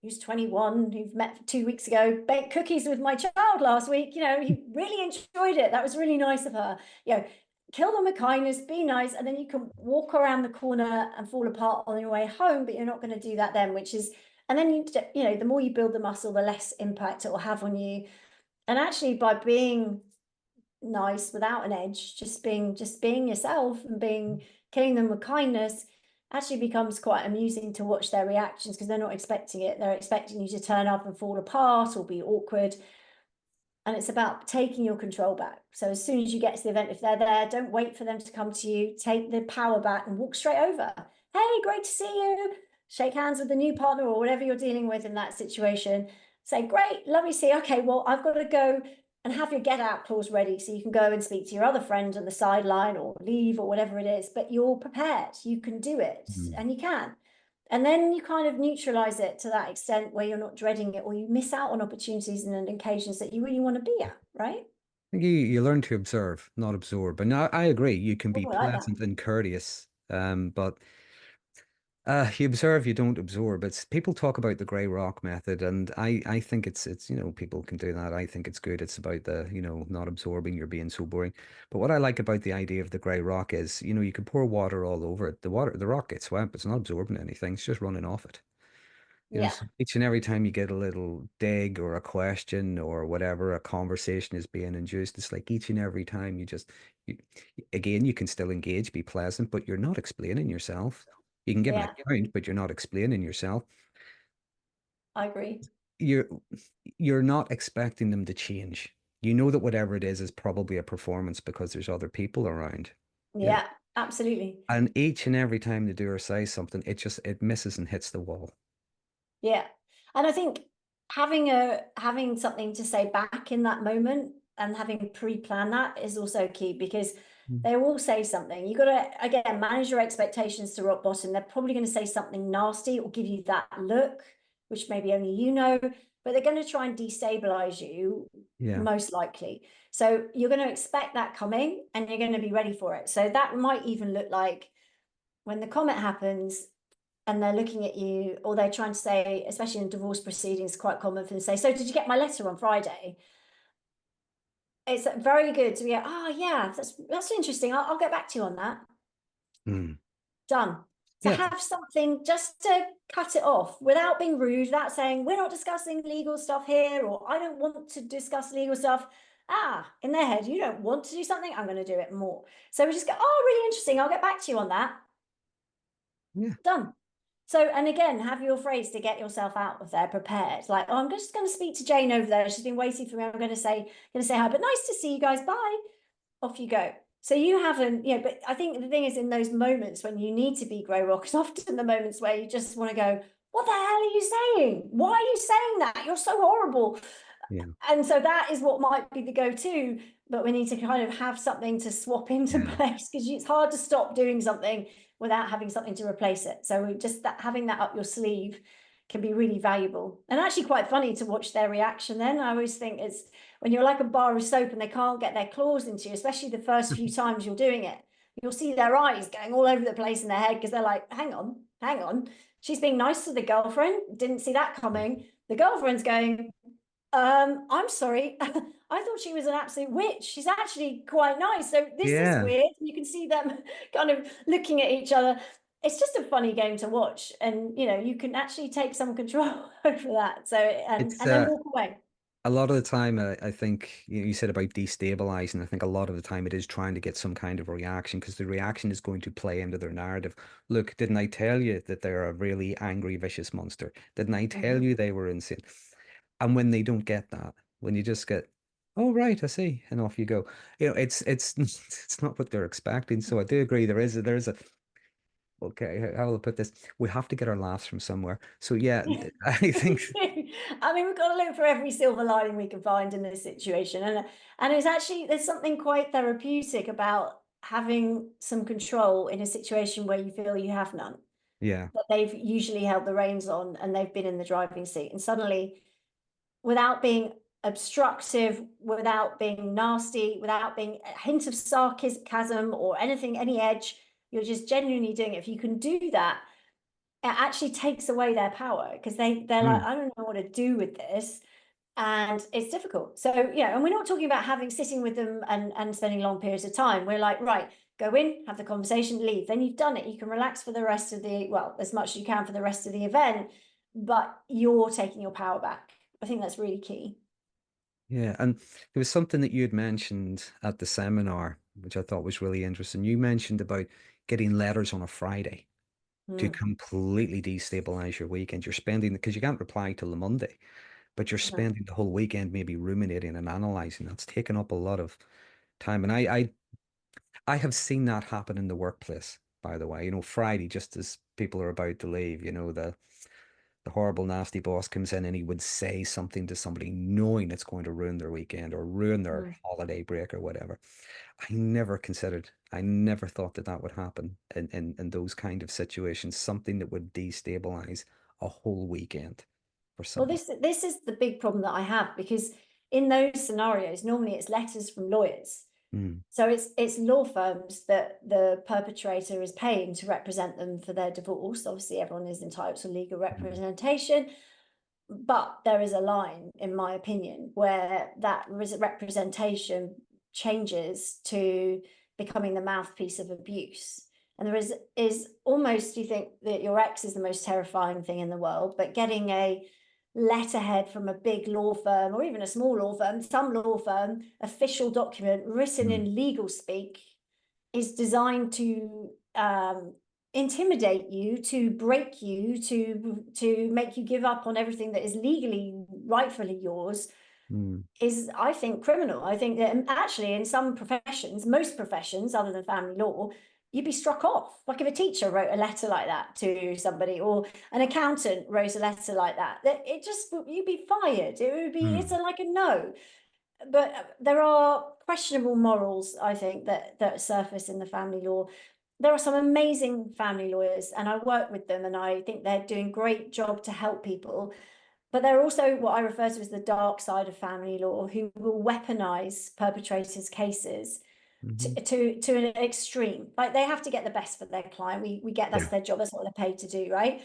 who's 21, who've met 2 weeks ago, baked cookies with my child last week. He really enjoyed it. That was really nice of her. Kill them with kindness, be nice, and then you can walk around the corner and fall apart on your way home, but you're not going to do that then, and then the more you build the muscle, the less impact it will have on you. And actually, by being nice without an edge, just being yourself and killing them with kindness, actually becomes quite amusing to watch their reactions, because they're not expecting it. They're expecting you to turn up and fall apart or be awkward. And it's about taking your control back. So as soon as you get to the event, if they're there, don't wait for them to come to you. Take the power back and walk straight over. Hey, great to see you. Shake hands with the new partner or whatever you're dealing with in that situation. Say, great, lovely to see you. Okay, well, I've got to go, and have your get out clause ready so you can go and speak to your other friend on the sideline or leave or whatever it is. But you're prepared. You can do it, Mm. and you can. And then you kind of neutralize it to that extent where you're not dreading it, or you miss out on opportunities and occasions that you really want to be at, right? You learn to observe, not absorb. And I agree. You can Oh, be I like that. pleasant and courteous, but You observe, you don't absorb. It's people talk about the grey rock method, and I think it's people can do that. I think it's good. It's about the not absorbing. You're being so boring. But what I like about the idea of the grey rock is you can pour water all over it. The rock gets wet, but it's not absorbing anything. It's just running off it. Yeah, So each and every time you get a little dig or a question or whatever, a conversation is being induced. It's like each and every time you, again, you can still engage, be pleasant, but you're not explaining yourself. You can give an yeah, account, but you're not explaining yourself. I agree. You're you're not expecting them to change. You know that whatever it is probably a performance because there's other people around. You know, Yeah, absolutely. and each and every time they do or say something, it misses and hits the wall. Yeah. And I think having something to say back in that moment and having pre-planned that is also key, because Mm. they will say something. You got to, again, manage your expectations to rock bottom. They're probably going to say something nasty or give you that look, which maybe only you know, but they're going to try and destabilize you, Yeah. most likely. So you're going to expect that coming and you're going to be ready for it. So that might even look like when the comment happens and they're looking at you, or they're trying to say, especially in divorce proceedings, quite common for them to say, "So did you get my letter on Friday?" It's very good to be like, "Oh yeah, that's interesting. I'll get back to you on that." Mm. Done. To Yeah. have something just to cut it off without being rude, without saying, "We're not discussing legal stuff here," or "I don't want to discuss legal stuff." In their head, you don't want to do something, I'm going to do it more. So we just go, "Oh, really interesting. I'll get back to you on that." Yeah. Done. So, and again, have your phrase to get yourself out of there prepared. Like, "Oh, I'm just going to speak to Jane over there. She's been waiting for me. I'm going to say hi, but nice to see you guys. Bye." Off you go. So you haven't, but I think the thing is, in those moments when you need to be grow rock is often the moments where you just want to go, "What the hell are you saying? Why are you saying that? You're so horrible." Yeah. And so that is what might be the go-to, but we need to kind of have something to swap into Yeah. place, because it's hard to stop doing something without having something to replace it. So just that, having that up your sleeve can be really valuable, and actually quite funny to watch their reaction. Then I always think it's when you're like a bar of soap and they can't get their claws into you, especially the first few times you're doing it, you'll see their eyes going all over the place in their head, because they're like, hang on, she's being nice to the girlfriend, didn't see that coming. The girlfriend's going, "I'm sorry. I thought she was an absolute witch. She's actually quite nice. So this is Yeah. weird." You can see them kind of looking at each other. It's just a funny game to watch, and you can actually take some control over that. So and It's and then walk away. a lot of the time, I think you said about destabilizing. I think a lot of the time it is trying to get some kind of reaction because the reaction is going to play into their narrative. Look, didn't I tell you that they're a really angry, vicious monster? Didn't I tell Mhm. you they were insane? And when they don't get that, when you just get, oh right, I see, and off you go. It's it's not what they're expecting. So I do agree. There is a okay. How will I put this? We have to get our laughs from somewhere. So yeah, I think I mean, we've got to look for every silver lining we can find in this situation, and it's actually, there's something quite therapeutic about having some control in a situation where you feel you have none, yeah. that they've usually held the reins on and they've been in the driving seat, and suddenly, without being obstructive, without being nasty, without being a hint of sarcasm or anything, any edge, you're just genuinely doing it. If you can do that, it actually takes away their power, because they're like, Mm. "I don't know what to do with this." And it's difficult. So, and we're not talking about sitting with them and spending long periods of time. We're like, right, go in, have the conversation, leave. Then you've done it. You can relax for the rest of well, as much as you can for the rest of the event, but you're taking your power back. I think that's really key. Yeah, and there was something that you had mentioned at the seminar, which I thought was really interesting. You mentioned about getting letters on a Friday to Mm. completely destabilize your weekend. You're spending because you can't reply till the Monday, but you're No. spending the whole weekend maybe ruminating and analyzing. That's taken up a lot of time. And I have seen that happen in the workplace, by the way. Friday, just as people are about to leave, the horrible, nasty boss comes in and he would say something to somebody knowing it's going to ruin their weekend or ruin their Mm. holiday break or whatever. I never thought that that would happen in those kind of situations, something that would destabilize a whole weekend for Well, someone. this is the big problem that I have, because in those scenarios, normally it's letters from lawyers. So it's law firms that the perpetrator is paying to represent them for their divorce. Obviously, everyone is entitled to legal representation, but there is a line, in my opinion, where that representation changes to becoming the mouthpiece of abuse. And there is almost, you think that your ex is the most terrifying thing in the world, but getting a letterhead from a big law firm or even a small law firm, some law firm, official document written in legal speak is designed to intimidate you, to break you, to make you give up on everything that is legally, rightfully yours, is, I think, criminal. I think that actually in some professions, most professions other than family law, you'd be struck off. Like if a teacher wrote a letter like that to somebody, or an accountant wrote a letter like that, it just, you'd be fired. It would be, it's like a no. But there are questionable morals, I think, that surface in the family law. There are some amazing family lawyers, and I work with them, and I think they're doing a great job to help people. But they're also what I refer to as the dark side of family law, who will weaponize perpetrators' cases to an extreme. Like they have to get the best for their client. We get that's their job, that's what they're paid to do, right?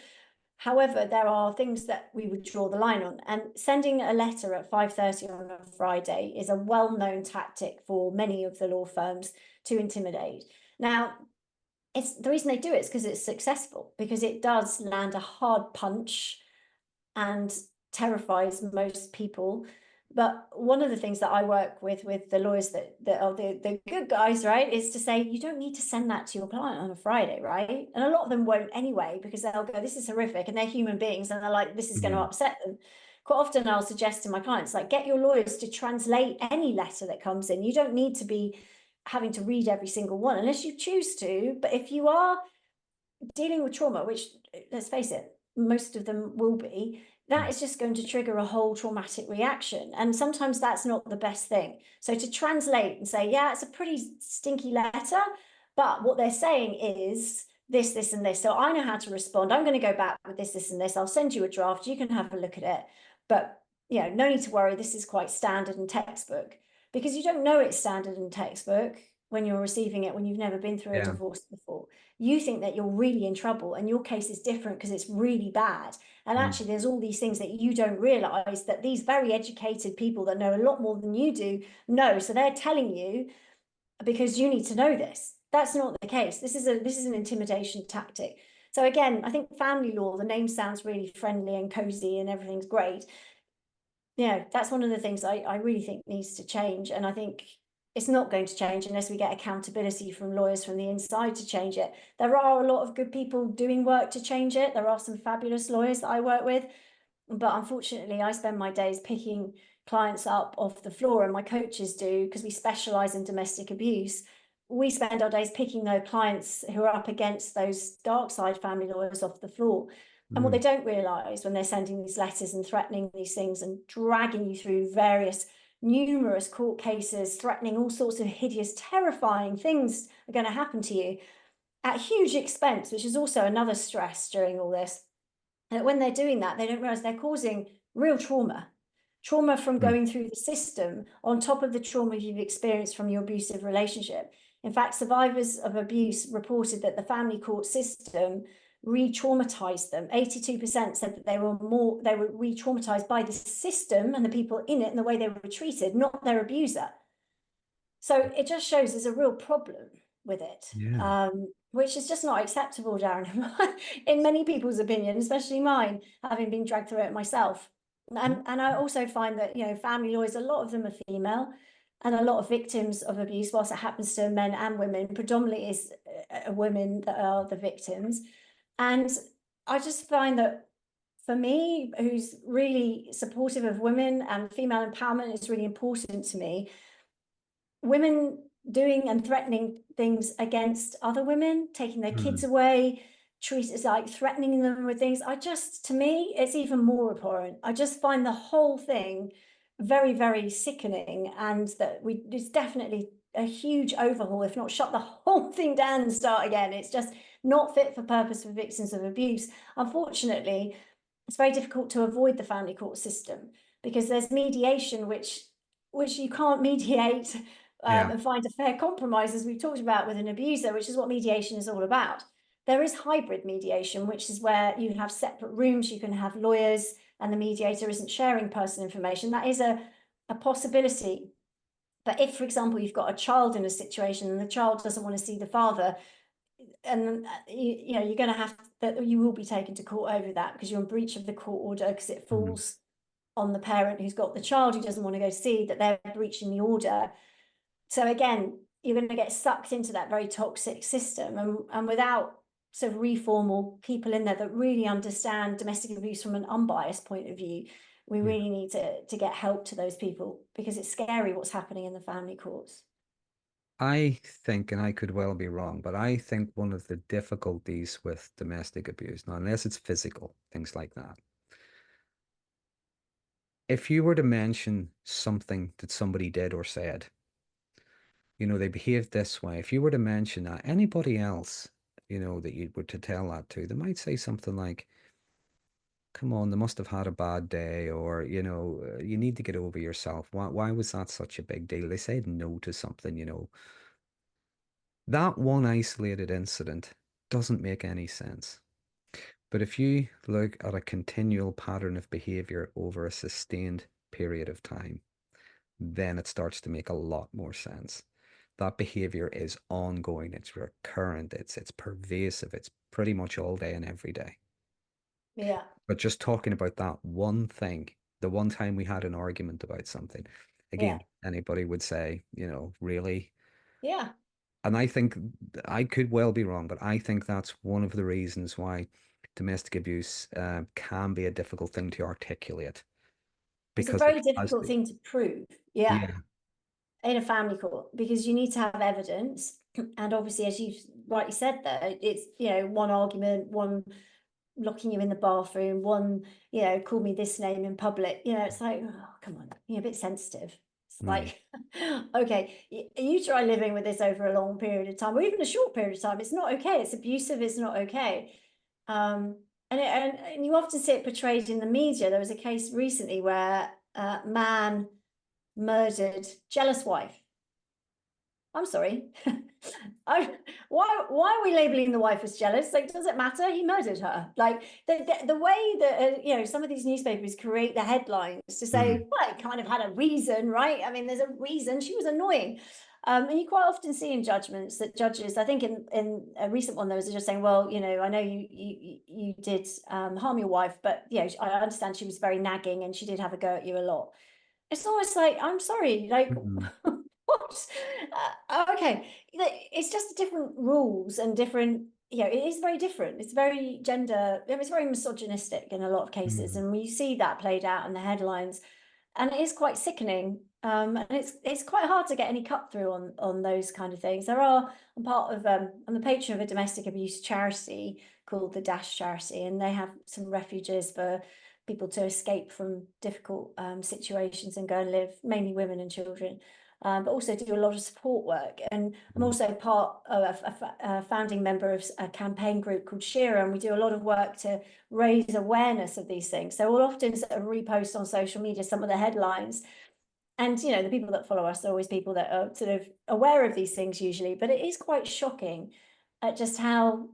However, there are things that we would draw the line on. And sending a letter at 5:30 on a Friday is a well-known tactic for many of the law firms to intimidate. Now, it's the reason they do it is because it's successful, because it does land a hard punch and terrifies most people. But one of the things that I work with the lawyers that are the good guys, right, is to say, you don't need to send that to your client on a Friday, right? And a lot of them won't anyway, because they'll go, this is horrific, and they're human beings, and they're like, this is going to upset them. Quite often I'll suggest to my clients, like, get your lawyers to translate any letter that comes in. You don't need to be having to read every single one unless you choose to. But if you are dealing with trauma, which, let's face it, most of them will be, that is just going to trigger a whole traumatic reaction. And sometimes that's not the best thing. So to translate and say, yeah, it's a pretty stinky letter, but what they're saying is this, this, and this. So I know how to respond. I'm going to go back with this, this, and this. I'll send you a draft. You can have a look at it. But, you know, no need to worry. This is quite standard and textbook, because you don't know it's standard and textbook when you're receiving it, when you've never been through a divorce before. You think that you're really in trouble, and your case is different because it's really bad. And actually, there's all these things that you don't realize that these very educated people that know a lot more than you do know. So they're telling you because you need to know this. That's not the case. This is an intimidation tactic. So again, I think family law, the name sounds really friendly and cozy and everything's great. Yeah, that's one of the things I really think needs to change. And I think it's not going to change unless we get accountability from lawyers from the inside to change it. There are a lot of good people doing work to change it. There are some fabulous lawyers that I work with, but unfortunately I spend my days picking clients up off the floor, and my coaches do, because we specialize in domestic abuse. We spend our days picking those clients who are up against those dark side family lawyers off the floor. And what they don't realize when they're sending these letters and threatening these things and dragging you through numerous court cases, threatening all sorts of hideous, terrifying things are going to happen to you at huge expense, which is also another stress during all this. And when they're doing that, they don't realize they're causing real trauma from going through the system on top of the trauma you've experienced from your abusive relationship. In fact, survivors of abuse reported that the family court system re-traumatized them. 82% said that they were re-traumatized by the system and the people in it and the way they were treated, not their abuser. So it just shows there's a real problem with it, which is just not acceptable, Darren, in many people's opinion, especially mine, having been dragged through it myself. And I also find that, you know, family lawyers, a lot of them are female, and a lot of victims of abuse, whilst it happens to men and women, predominantly is women that are the victims. And I just find that, for me, who's really supportive of women and female empowerment, is really important to me. Women doing and threatening things against other women, taking their kids away, treated like threatening them with things, to me, it's even more abhorrent. I just find the whole thing very, very sickening, and that it's definitely a huge overhaul, if not shut the whole thing down and start again. It's just not fit for purpose for victims of abuse. Unfortunately, it's very difficult to avoid the family court system, because there's mediation, which you can't mediate Yeah. and find a fair compromise, as we've talked about with an abuser, which is what mediation is all about. There is hybrid mediation, which is where you have separate rooms, you can have lawyers, and the mediator isn't sharing personal information. That is a possibility. But if, for example, you've got a child in a situation and the child doesn't want to see the father, and you know, you're going to have that, you will be taken to court over that, because you're in breach of the court order, because it falls on the parent who's got the child who doesn't want to go see that they're breaching the order. So again, you're going to get sucked into that very toxic system, and without sort of reform or people in there that really understand domestic abuse from an unbiased point of view, we Yeah. really need to get help to those people, because it's scary what's happening in the family courts. I think, and I could well be wrong, but I think one of the difficulties with domestic abuse, now, unless it's physical, things like that, if you were to mention something that somebody did or said, you know, they behaved this way, if you were to mention that, anybody else, you know, that you were to tell that to, they might say something like, come on, they must have had a bad day, or, you know, you need to get over yourself. Why was that such a big deal? They said no to something, you know. That one isolated incident doesn't make any sense. But if you look at a continual pattern of behavior over a sustained period of time, then it starts to make a lot more sense. That behavior is ongoing, it's recurrent, it's pervasive, it's pretty much all day and every day. Yeah. But just talking about that one thing, the one time we had an argument about something, Yeah. again, anybody would say, you know, really? Yeah. And I think I could well be wrong, but I think that's one of the reasons why domestic abuse can be a difficult thing to articulate It's a because it very has difficult to. thing to prove. Yeah. Yeah. In a family court, because you need to have evidence. And obviously, as you've rightly said there, it's, you know, one argument, one locking you in the bathroom, one, you know, call me this name in public. You know, it's like, oh, come on, you're a bit sensitive. It's Mm. like, okay, you try living with this over a long period of time, or even a short period of time. It's not okay. It's abusive. It's not okay. And you often see it portrayed in the media. There was a case recently where a man murdered jealous wife. I'm sorry. Why are we labeling the wife as jealous? Like, does it matter? He murdered her. Like the way that you know, some of these newspapers create the headlines to say, Mm. well, it kind of had a reason, right? I mean, there's a reason. She was annoying. And you quite often see in judgments that judges, I think in a recent one, there was just saying, well, you know, I know you did harm your wife, but you know, I understand she was very nagging and she did have a go at you a lot. It's almost like, I'm sorry, like, Mm. what? Okay, it's just different rules and different, you know, it is very different. It's very gender, it's very misogynistic in a lot of cases. Mm. And we see that played out in the headlines, and it is quite sickening. And it's quite hard to get any cut through on those kind of things. I'm part of, I'm the patron of a domestic abuse charity called the Dash Charity, and they have some refuges for people to escape from difficult situations and go and live, mainly women and children, but also do a lot of support work. And I'm Mm. also part of a founding member of a campaign group called Shira, and we do a lot of work to raise awareness of these things. So we'll often sort of repost on social media some of the headlines. And, you know, the people that follow us are always people that are sort of aware of these things usually, but it is quite shocking at just how,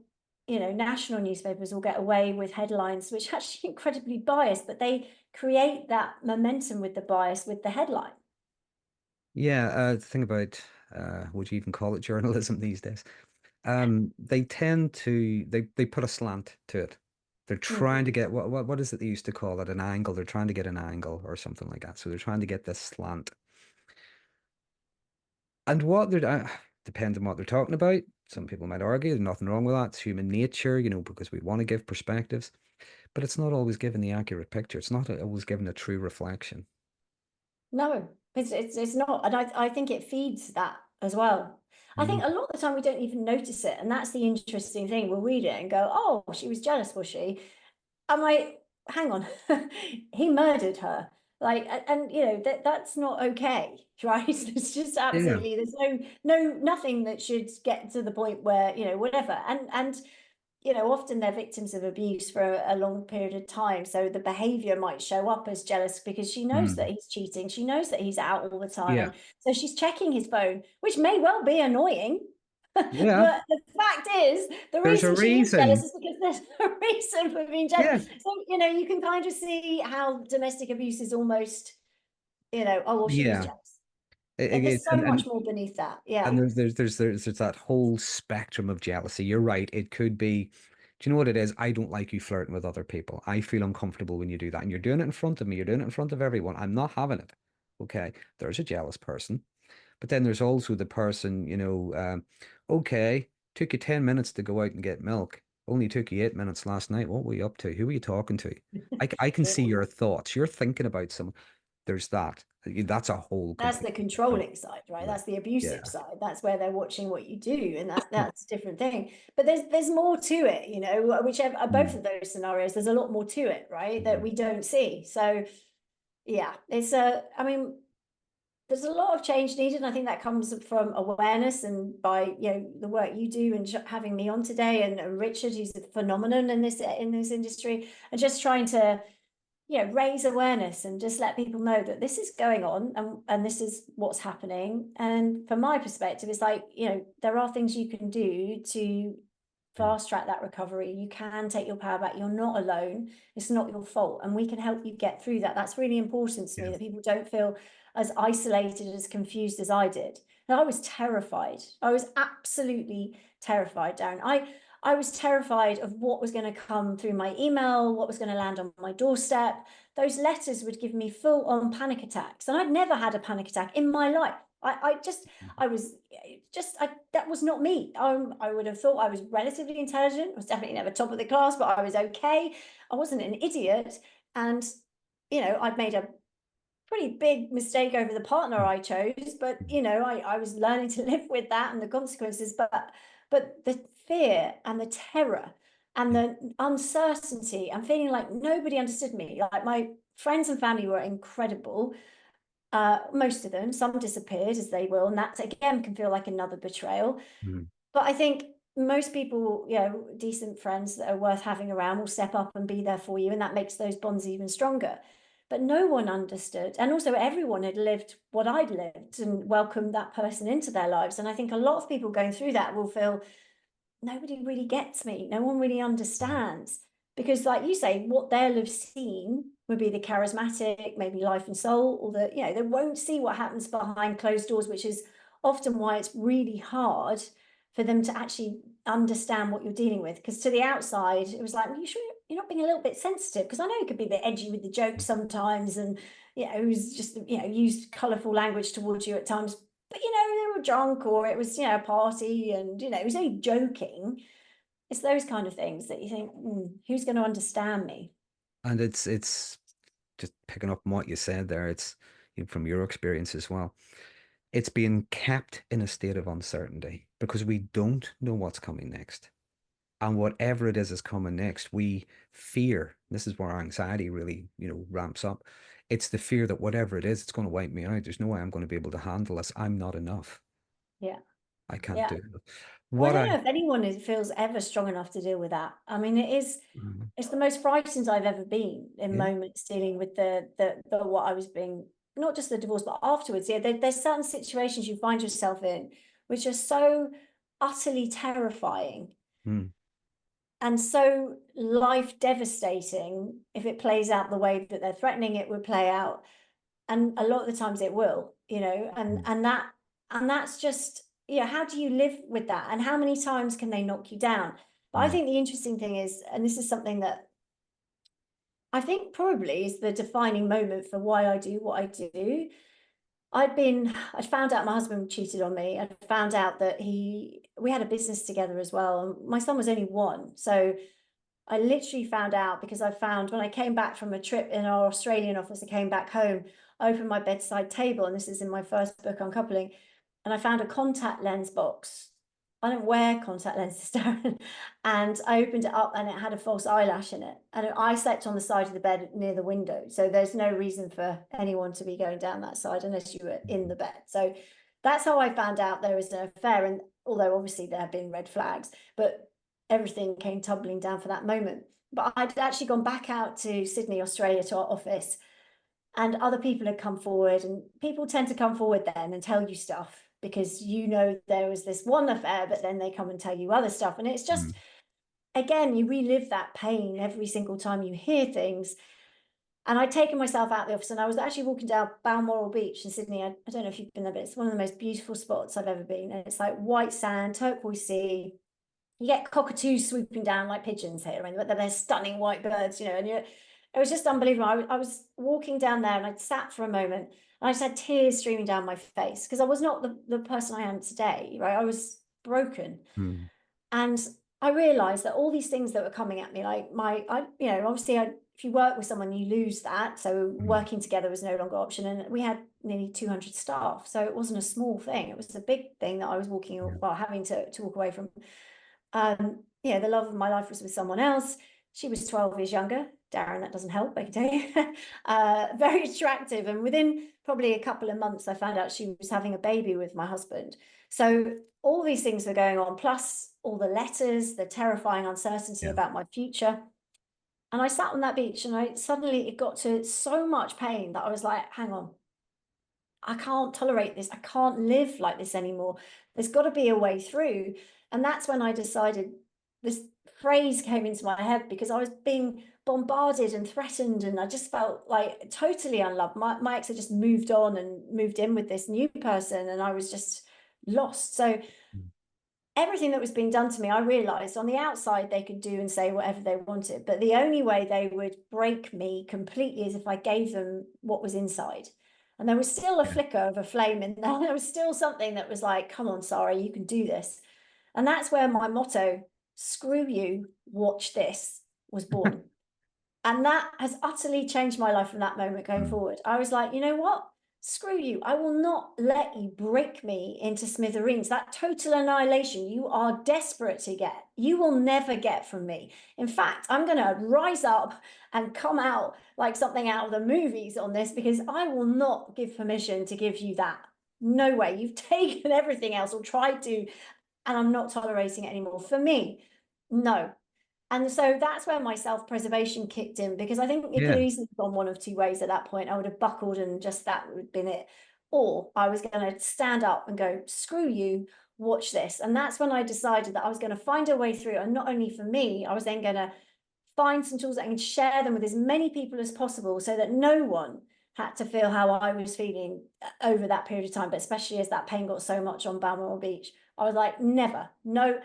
you know, national newspapers will get away with headlines which are actually incredibly biased, but they create that momentum with the bias with the headline. Yeah, the thing about would you even call it journalism these days? They tend to they put a slant to it. They're Mm. trying to get what is it they used to call it? An angle. They're trying to get an angle or something like that. So they're trying to get this slant. And what they're depends on what they're talking about. Some people might argue there's nothing wrong with that. It's human nature, you know, because we want to give perspectives, but it's not always giving the accurate picture. It's not always giving a true reflection. No, it's not, and I think it feeds that as well. I think Mm. a lot of the time we don't even notice it, and that's the interesting thing. We'll read it and go, "Oh, she was jealous, was she?" I'm like, "Hang on, he murdered her." Like, and you know that's not okay, right? It's just Yeah. absolutely, there's nothing that should get to the point where, you know, whatever. And you know, often they're victims of abuse for a long period of time. So the behavior might show up as jealous because she knows that he's cheating. She knows that he's out all the time. Yeah. And so she's checking his phone, which may well be annoying. Yeah. But the fact is, the There's a reason she is jealous reason. is because there's a reason for being jealous. Yeah. So, you know, you can kind of see how domestic abuse is almost, you know, oh, well, she was Yeah. jealous. There's so much more beneath that. And Yeah. there's that whole spectrum of jealousy. You're right. It could be, do you know what it is? I don't like you flirting with other people. I feel uncomfortable when you do that. And you're doing it in front of me. You're doing it in front of everyone. I'm not having it. Okay. There's a jealous person. But then there's also the person, okay, took you 10 minutes to go out and get milk. Only took you 8 minutes last night. What were you up to? Who were you talking to? I can see your thoughts. You're thinking about someone. There's that. That's a whole That's the complete. controlling side, right? That's the abusive Yeah. side. That's where they're watching what you do, and that's a different thing. But there's more to it, you know, whichever both Mm. of those scenarios, there's a lot more to it, right? That Mm. we don't see. So yeah, I mean, there's a lot of change needed. And I think that comes from awareness and by, you know, the work you do and having me on today and Richard, who's a phenomenon in this industry, and just trying to, you know, raise awareness and just let people know that this is going on and this is what's happening. And from my perspective, it's like, you know, there are things you can do to Mm. fast track that recovery. You can take your power back. You're not alone. It's not your fault. And we can help you get through that. That's really important to me, Yeah. that people don't feel as isolated, as confused as I did. And I was terrified. I was absolutely terrified, Darren. I was terrified of what was going to come through my email, what was going to land on my doorstep. Those letters would give me full on panic attacks. And I'd never had a panic attack in my life. That was not me. I would have thought I was relatively intelligent. I was definitely never top of the class, but I was okay. I wasn't an idiot. And, you know, I'd made a pretty big mistake over the partner I chose, but you know, I was learning to live with that and the consequences. But the fear and the terror and Yeah. the uncertainty and feeling like nobody understood me. Like my friends and family were incredible. Most of them, some disappeared as they will, and that again can feel like another betrayal. Mm. But I think most people, you know, decent friends that are worth having around will step up and be there for you, and that makes those bonds even stronger. But no one understood. And also, everyone had lived what I'd lived and welcomed that person into their lives. And I think a lot of people going through that will feel nobody really gets me. No one really understands. Because, like you say, what they'll have seen would be the charismatic, maybe life and soul, or the, you know, they won't see what happens behind closed doors, which is often why it's really hard for them to actually understand what you're dealing with. Because to the outside, it was like, well, you sure you're not being a little bit sensitive? Because I know you could be a bit edgy with the jokes sometimes, and you know, it was just, you know, used colourful language towards you at times. But you know, they were drunk, or it was, you know, a party, and you know, it was only joking. It's those kind of things that you think, who's going to understand me? And it's just picking up on what you said there. It's from your experience as well. It's being kept in a state of uncertainty because we don't know what's coming next. And whatever it is coming next, we fear. This is where our anxiety really, ramps up. It's the fear that whatever it is, it's going to wipe me out. There's no way I'm going to be able to handle this. I'm not enough. Yeah. I can't Yeah. do it. Well, I What don't I, know if anyone feels ever strong enough to deal with that. I mean, Mhm. it's the most frightened I've ever been in Yeah. moments dealing with the what I was being, not just the divorce, but afterwards. Yeah, there's certain situations you find yourself in which are so utterly terrifying Mm. and so life devastating if it plays out the way that they're threatening it would play out. And a lot of the times it will, you know, and Mm. that's just, yeah, how do you live with that? And how many times can they knock you down? But I Mm. think the interesting thing is, and this is something that I think probably is the defining moment for why I do what I do. I'd found out my husband cheated on me. I'd found out that we had a business together as well. And my son was only one. So I literally found out because I found when I came back from a trip in our Australian office, I came back home, I opened my bedside table, and this is in my first book, Uncoupling, and I found a contact lens box. I don't wear contact lenses, Darren. And I opened it up and it had a false eyelash in it. And I slept on the side of the bed near the window. So there's no reason for anyone to be going down that side unless you were in the bed. So that's how I found out there was an affair. And although obviously there have been red flags, but everything came tumbling down for that moment. But I'd actually gone back out to Sydney, Australia, to our office, and other people had come forward, and people tend to come forward then and tell you stuff because there was this one affair, but then they come and tell you other stuff. And it's just, again, you relive that pain every single time you hear things. And I'd taken myself out of the office, and I was actually walking down Balmoral Beach in Sydney. I don't know if you've been there, but it's one of the most beautiful spots I've ever been. And it's like white sand, turquoise sea. You get cockatoos swooping down like pigeons here, and they're stunning white birds, and it was just unbelievable. I was walking down there, and I'd sat for a moment, and I just had tears streaming down my face because I was not the person I am today, right? I was broken. Mm. And I realized that all these things that were coming at me, like obviously if you work with someone, you lose that. So Mm. working together was no longer option. And we had nearly 200 staff. So it wasn't a small thing. It was a big thing that I was having to walk away from. The love of my life was with someone else. She was 12 years younger. Darren, that doesn't help, I can tell you. Very attractive. And within probably a couple of months, I found out she was having a baby with my husband. So all these things were going on, plus all the letters, the terrifying uncertainty Yeah. about my future. And I sat on that beach, and it got to so much pain that I was like, hang on, I can't tolerate this. I can't live like this anymore. There's got to be a way through. And that's when I decided, this phrase came into my head because I was being bombarded and threatened, and I just felt like totally unloved. My ex had just moved on and moved in with this new person, and I was just lost. So Mm. everything that was being done to me, I realized on the outside they could do and say whatever they wanted, but the only way they would break me completely is if I gave them what was inside. And there was still a Yeah. flicker of a flame in there. There was still something that was like, come on, Sara, you can do this. And that's where my motto, screw you, watch this, was born. And that has utterly changed my life from that moment going Mm. forward. I was like, you know what? Screw you. I will not let you break me into smithereens. That total annihilation you are desperate to get, you will never get from me. In fact, I'm going to rise up and come out like something out of the movies on this, because I will not give permission to give you that. No way. You've taken everything else or tried to, and I'm not tolerating it anymore. For me, no. And so that's where my self-preservation kicked in, because I think it could Yeah. have easily gone one of two ways at that point. I would have buckled and just that would have been it. Or I was going to stand up and go, screw you, watch this. And that's when I decided that I was going to find a way through. And not only for me, I was then going to find some tools that I can share them with as many people as possible, so that no one had to feel how I was feeling over that period of time. But especially as that pain got so much on Balmoral Beach, I was like, never, no.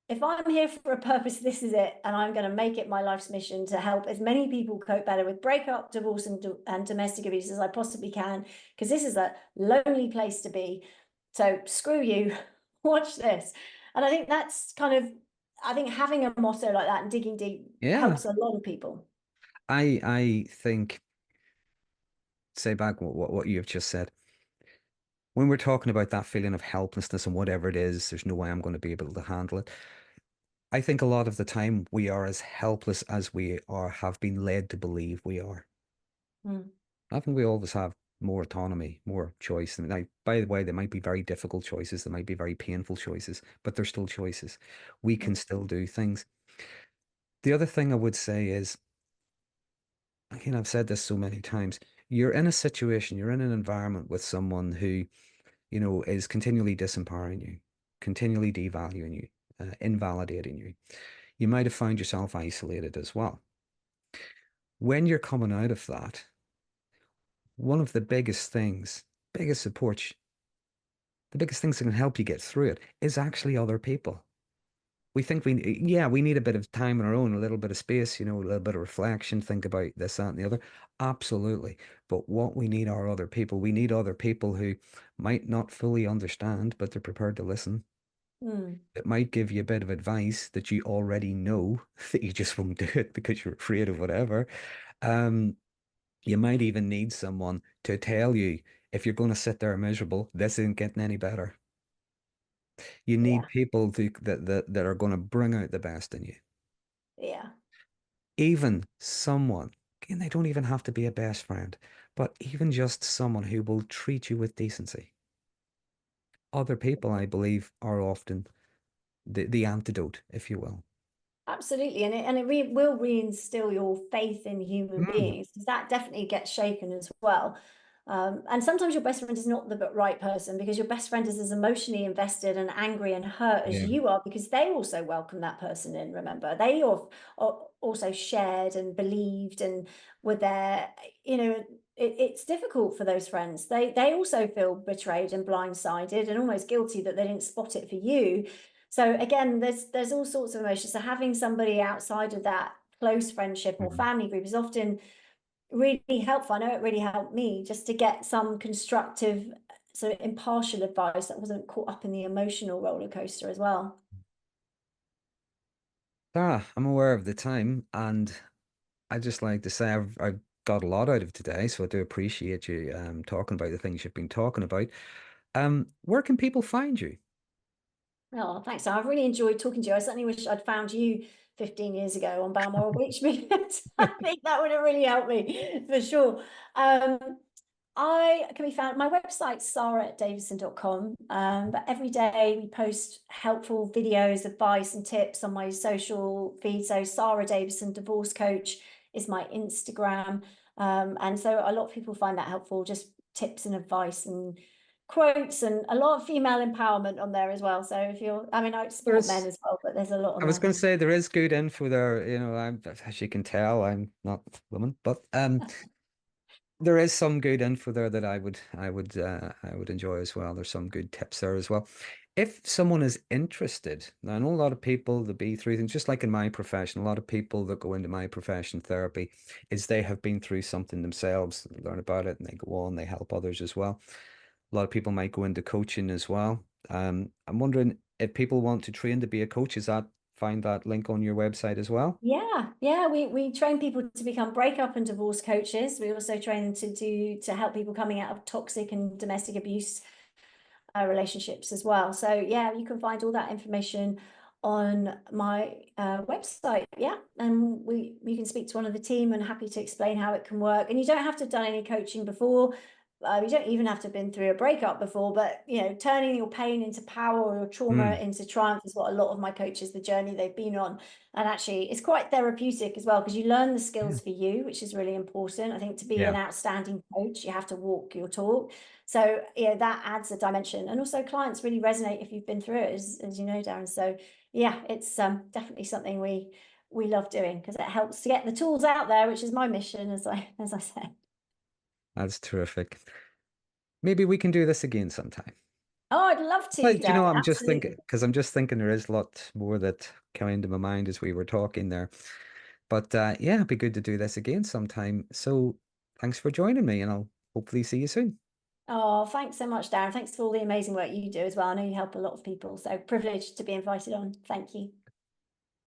If I'm here for a purpose, this is it. And I'm going to make it my life's mission to help as many people cope better with breakup, divorce, and domestic abuse as I possibly can, because this is a lonely place to be. So screw you, watch this. And I think that's I think having a motto like that and digging deep Yeah. helps a lot of people. I think, say back what you've just said. When we're talking about that feeling of helplessness and whatever it is, there's no way I'm going to be able to handle it. I think a lot of the time we are as helpless as we are have been led to believe we are. Mm. I think we always have more autonomy, more choice. And by the way, they might be very difficult choices, they might be very painful choices, but they're still choices. We can still do things. The other thing I would say is, again, I've said this so many times, you're in a situation, you're in an environment with someone who, is continually disempowering you, continually devaluing you, invalidating you. You might have found yourself isolated as well. When you're coming out of that, one of the biggest things, biggest supports, the biggest things that can help you get through it is actually other people. We think we need a bit of time on our own, a little bit of space, a little bit of reflection, think about this, that, and the other. Absolutely. But what we need are other people. We need other people who might not fully understand, but they're prepared to listen. Mm. It might give you a bit of advice that you already know that you just won't do it because you're afraid of whatever. Um, you might even need someone to tell you if you're going to sit there miserable, this isn't getting any better. You need Yeah, people that are going to bring out the best in you. yeah, Even someone, and they don't even have to be a best friend, but even just someone who will treat you with decency. Other people, I believe, are often the antidote, if you will. absolutely. And it will reinstill your faith in human Mm, beings, because that definitely gets shaken as well. And sometimes your best friend is not the right person, because your best friend is as emotionally invested and angry and hurt as yeah. you are, because they also welcome that person in. Remember, they are also shared and believed and were there. It's difficult for those friends. They also feel betrayed and blindsided and almost guilty that they didn't spot it for you. So again, there's all sorts of emotions. So having somebody outside of that close friendship or Mhm. family group is often really helpful. I know it really helped me just to get some constructive, sort of impartial advice that wasn't caught up in the emotional roller coaster as well. Sarah, I'm aware of the time, and I just like to say I've got a lot out of today, so I do appreciate you talking about the things you've been talking about. Where can people find you? Oh, thanks. I've really enjoyed talking to you. I certainly wish I'd found you 15 years ago on Balmoral Beach. I think that would have really helped me for sure. Um, I can be found, my website's saradavison.com. But every day we post helpful videos, advice, and tips on my social feed. So Sara Davison Divorce Coach is my Instagram. And so a lot of people find that helpful, just tips and advice and quotes, and a lot of female empowerment on there as well. So if you're, I mean, I support men There's, as well, but there's a lot I on was there. going to say there is good info there. As you can tell, I'm not a woman, but there is some good info there that I would enjoy as well. There's some good tips there as well. If someone is interested, now I know a lot of people that be through things, just like in my profession, a lot of people that go into my profession, therapy, is they have been through something themselves, they learn about it, and they go on, they help others as well. A lot of people might go into coaching as well. I'm wondering if people want to train to be a coach, is that find that link on your website as well? Yeah, we train people to become breakup and divorce coaches. We also train to help people coming out of toxic and domestic abuse relationships as well. So yeah, you can find all that information on my website. Yeah, and you can speak to one of the team, and happy to explain how it can work. And you don't have to have done any coaching before. You don't even have to have been through a breakup before, but turning your pain into power or your trauma Mm, into triumph is what a lot of my coaches, the journey they've been on. And actually, it's quite therapeutic as well, because you learn the yeah. skills for you, which is really important. I think to be an Yeah. outstanding coach, you have to walk your talk. So that adds a dimension, and also clients really resonate if you've been through it, as you know, Darren. So yeah, it's definitely something we love doing, because it helps to get the tools out there, which is my mission, as I say. That's terrific. Maybe we can do this again sometime. Oh, I'd love to, But Darren. I'm just thinking Absolutely. because I'm just thinking there is a lot more that came into my mind as we were talking there. But yeah, it'd be good to do this again sometime. So thanks for joining me, and I'll hopefully see you soon. Oh, thanks so much, Darren. Thanks for all the amazing work you do as well. I know you help a lot of people, so privileged to be invited on. Thank you.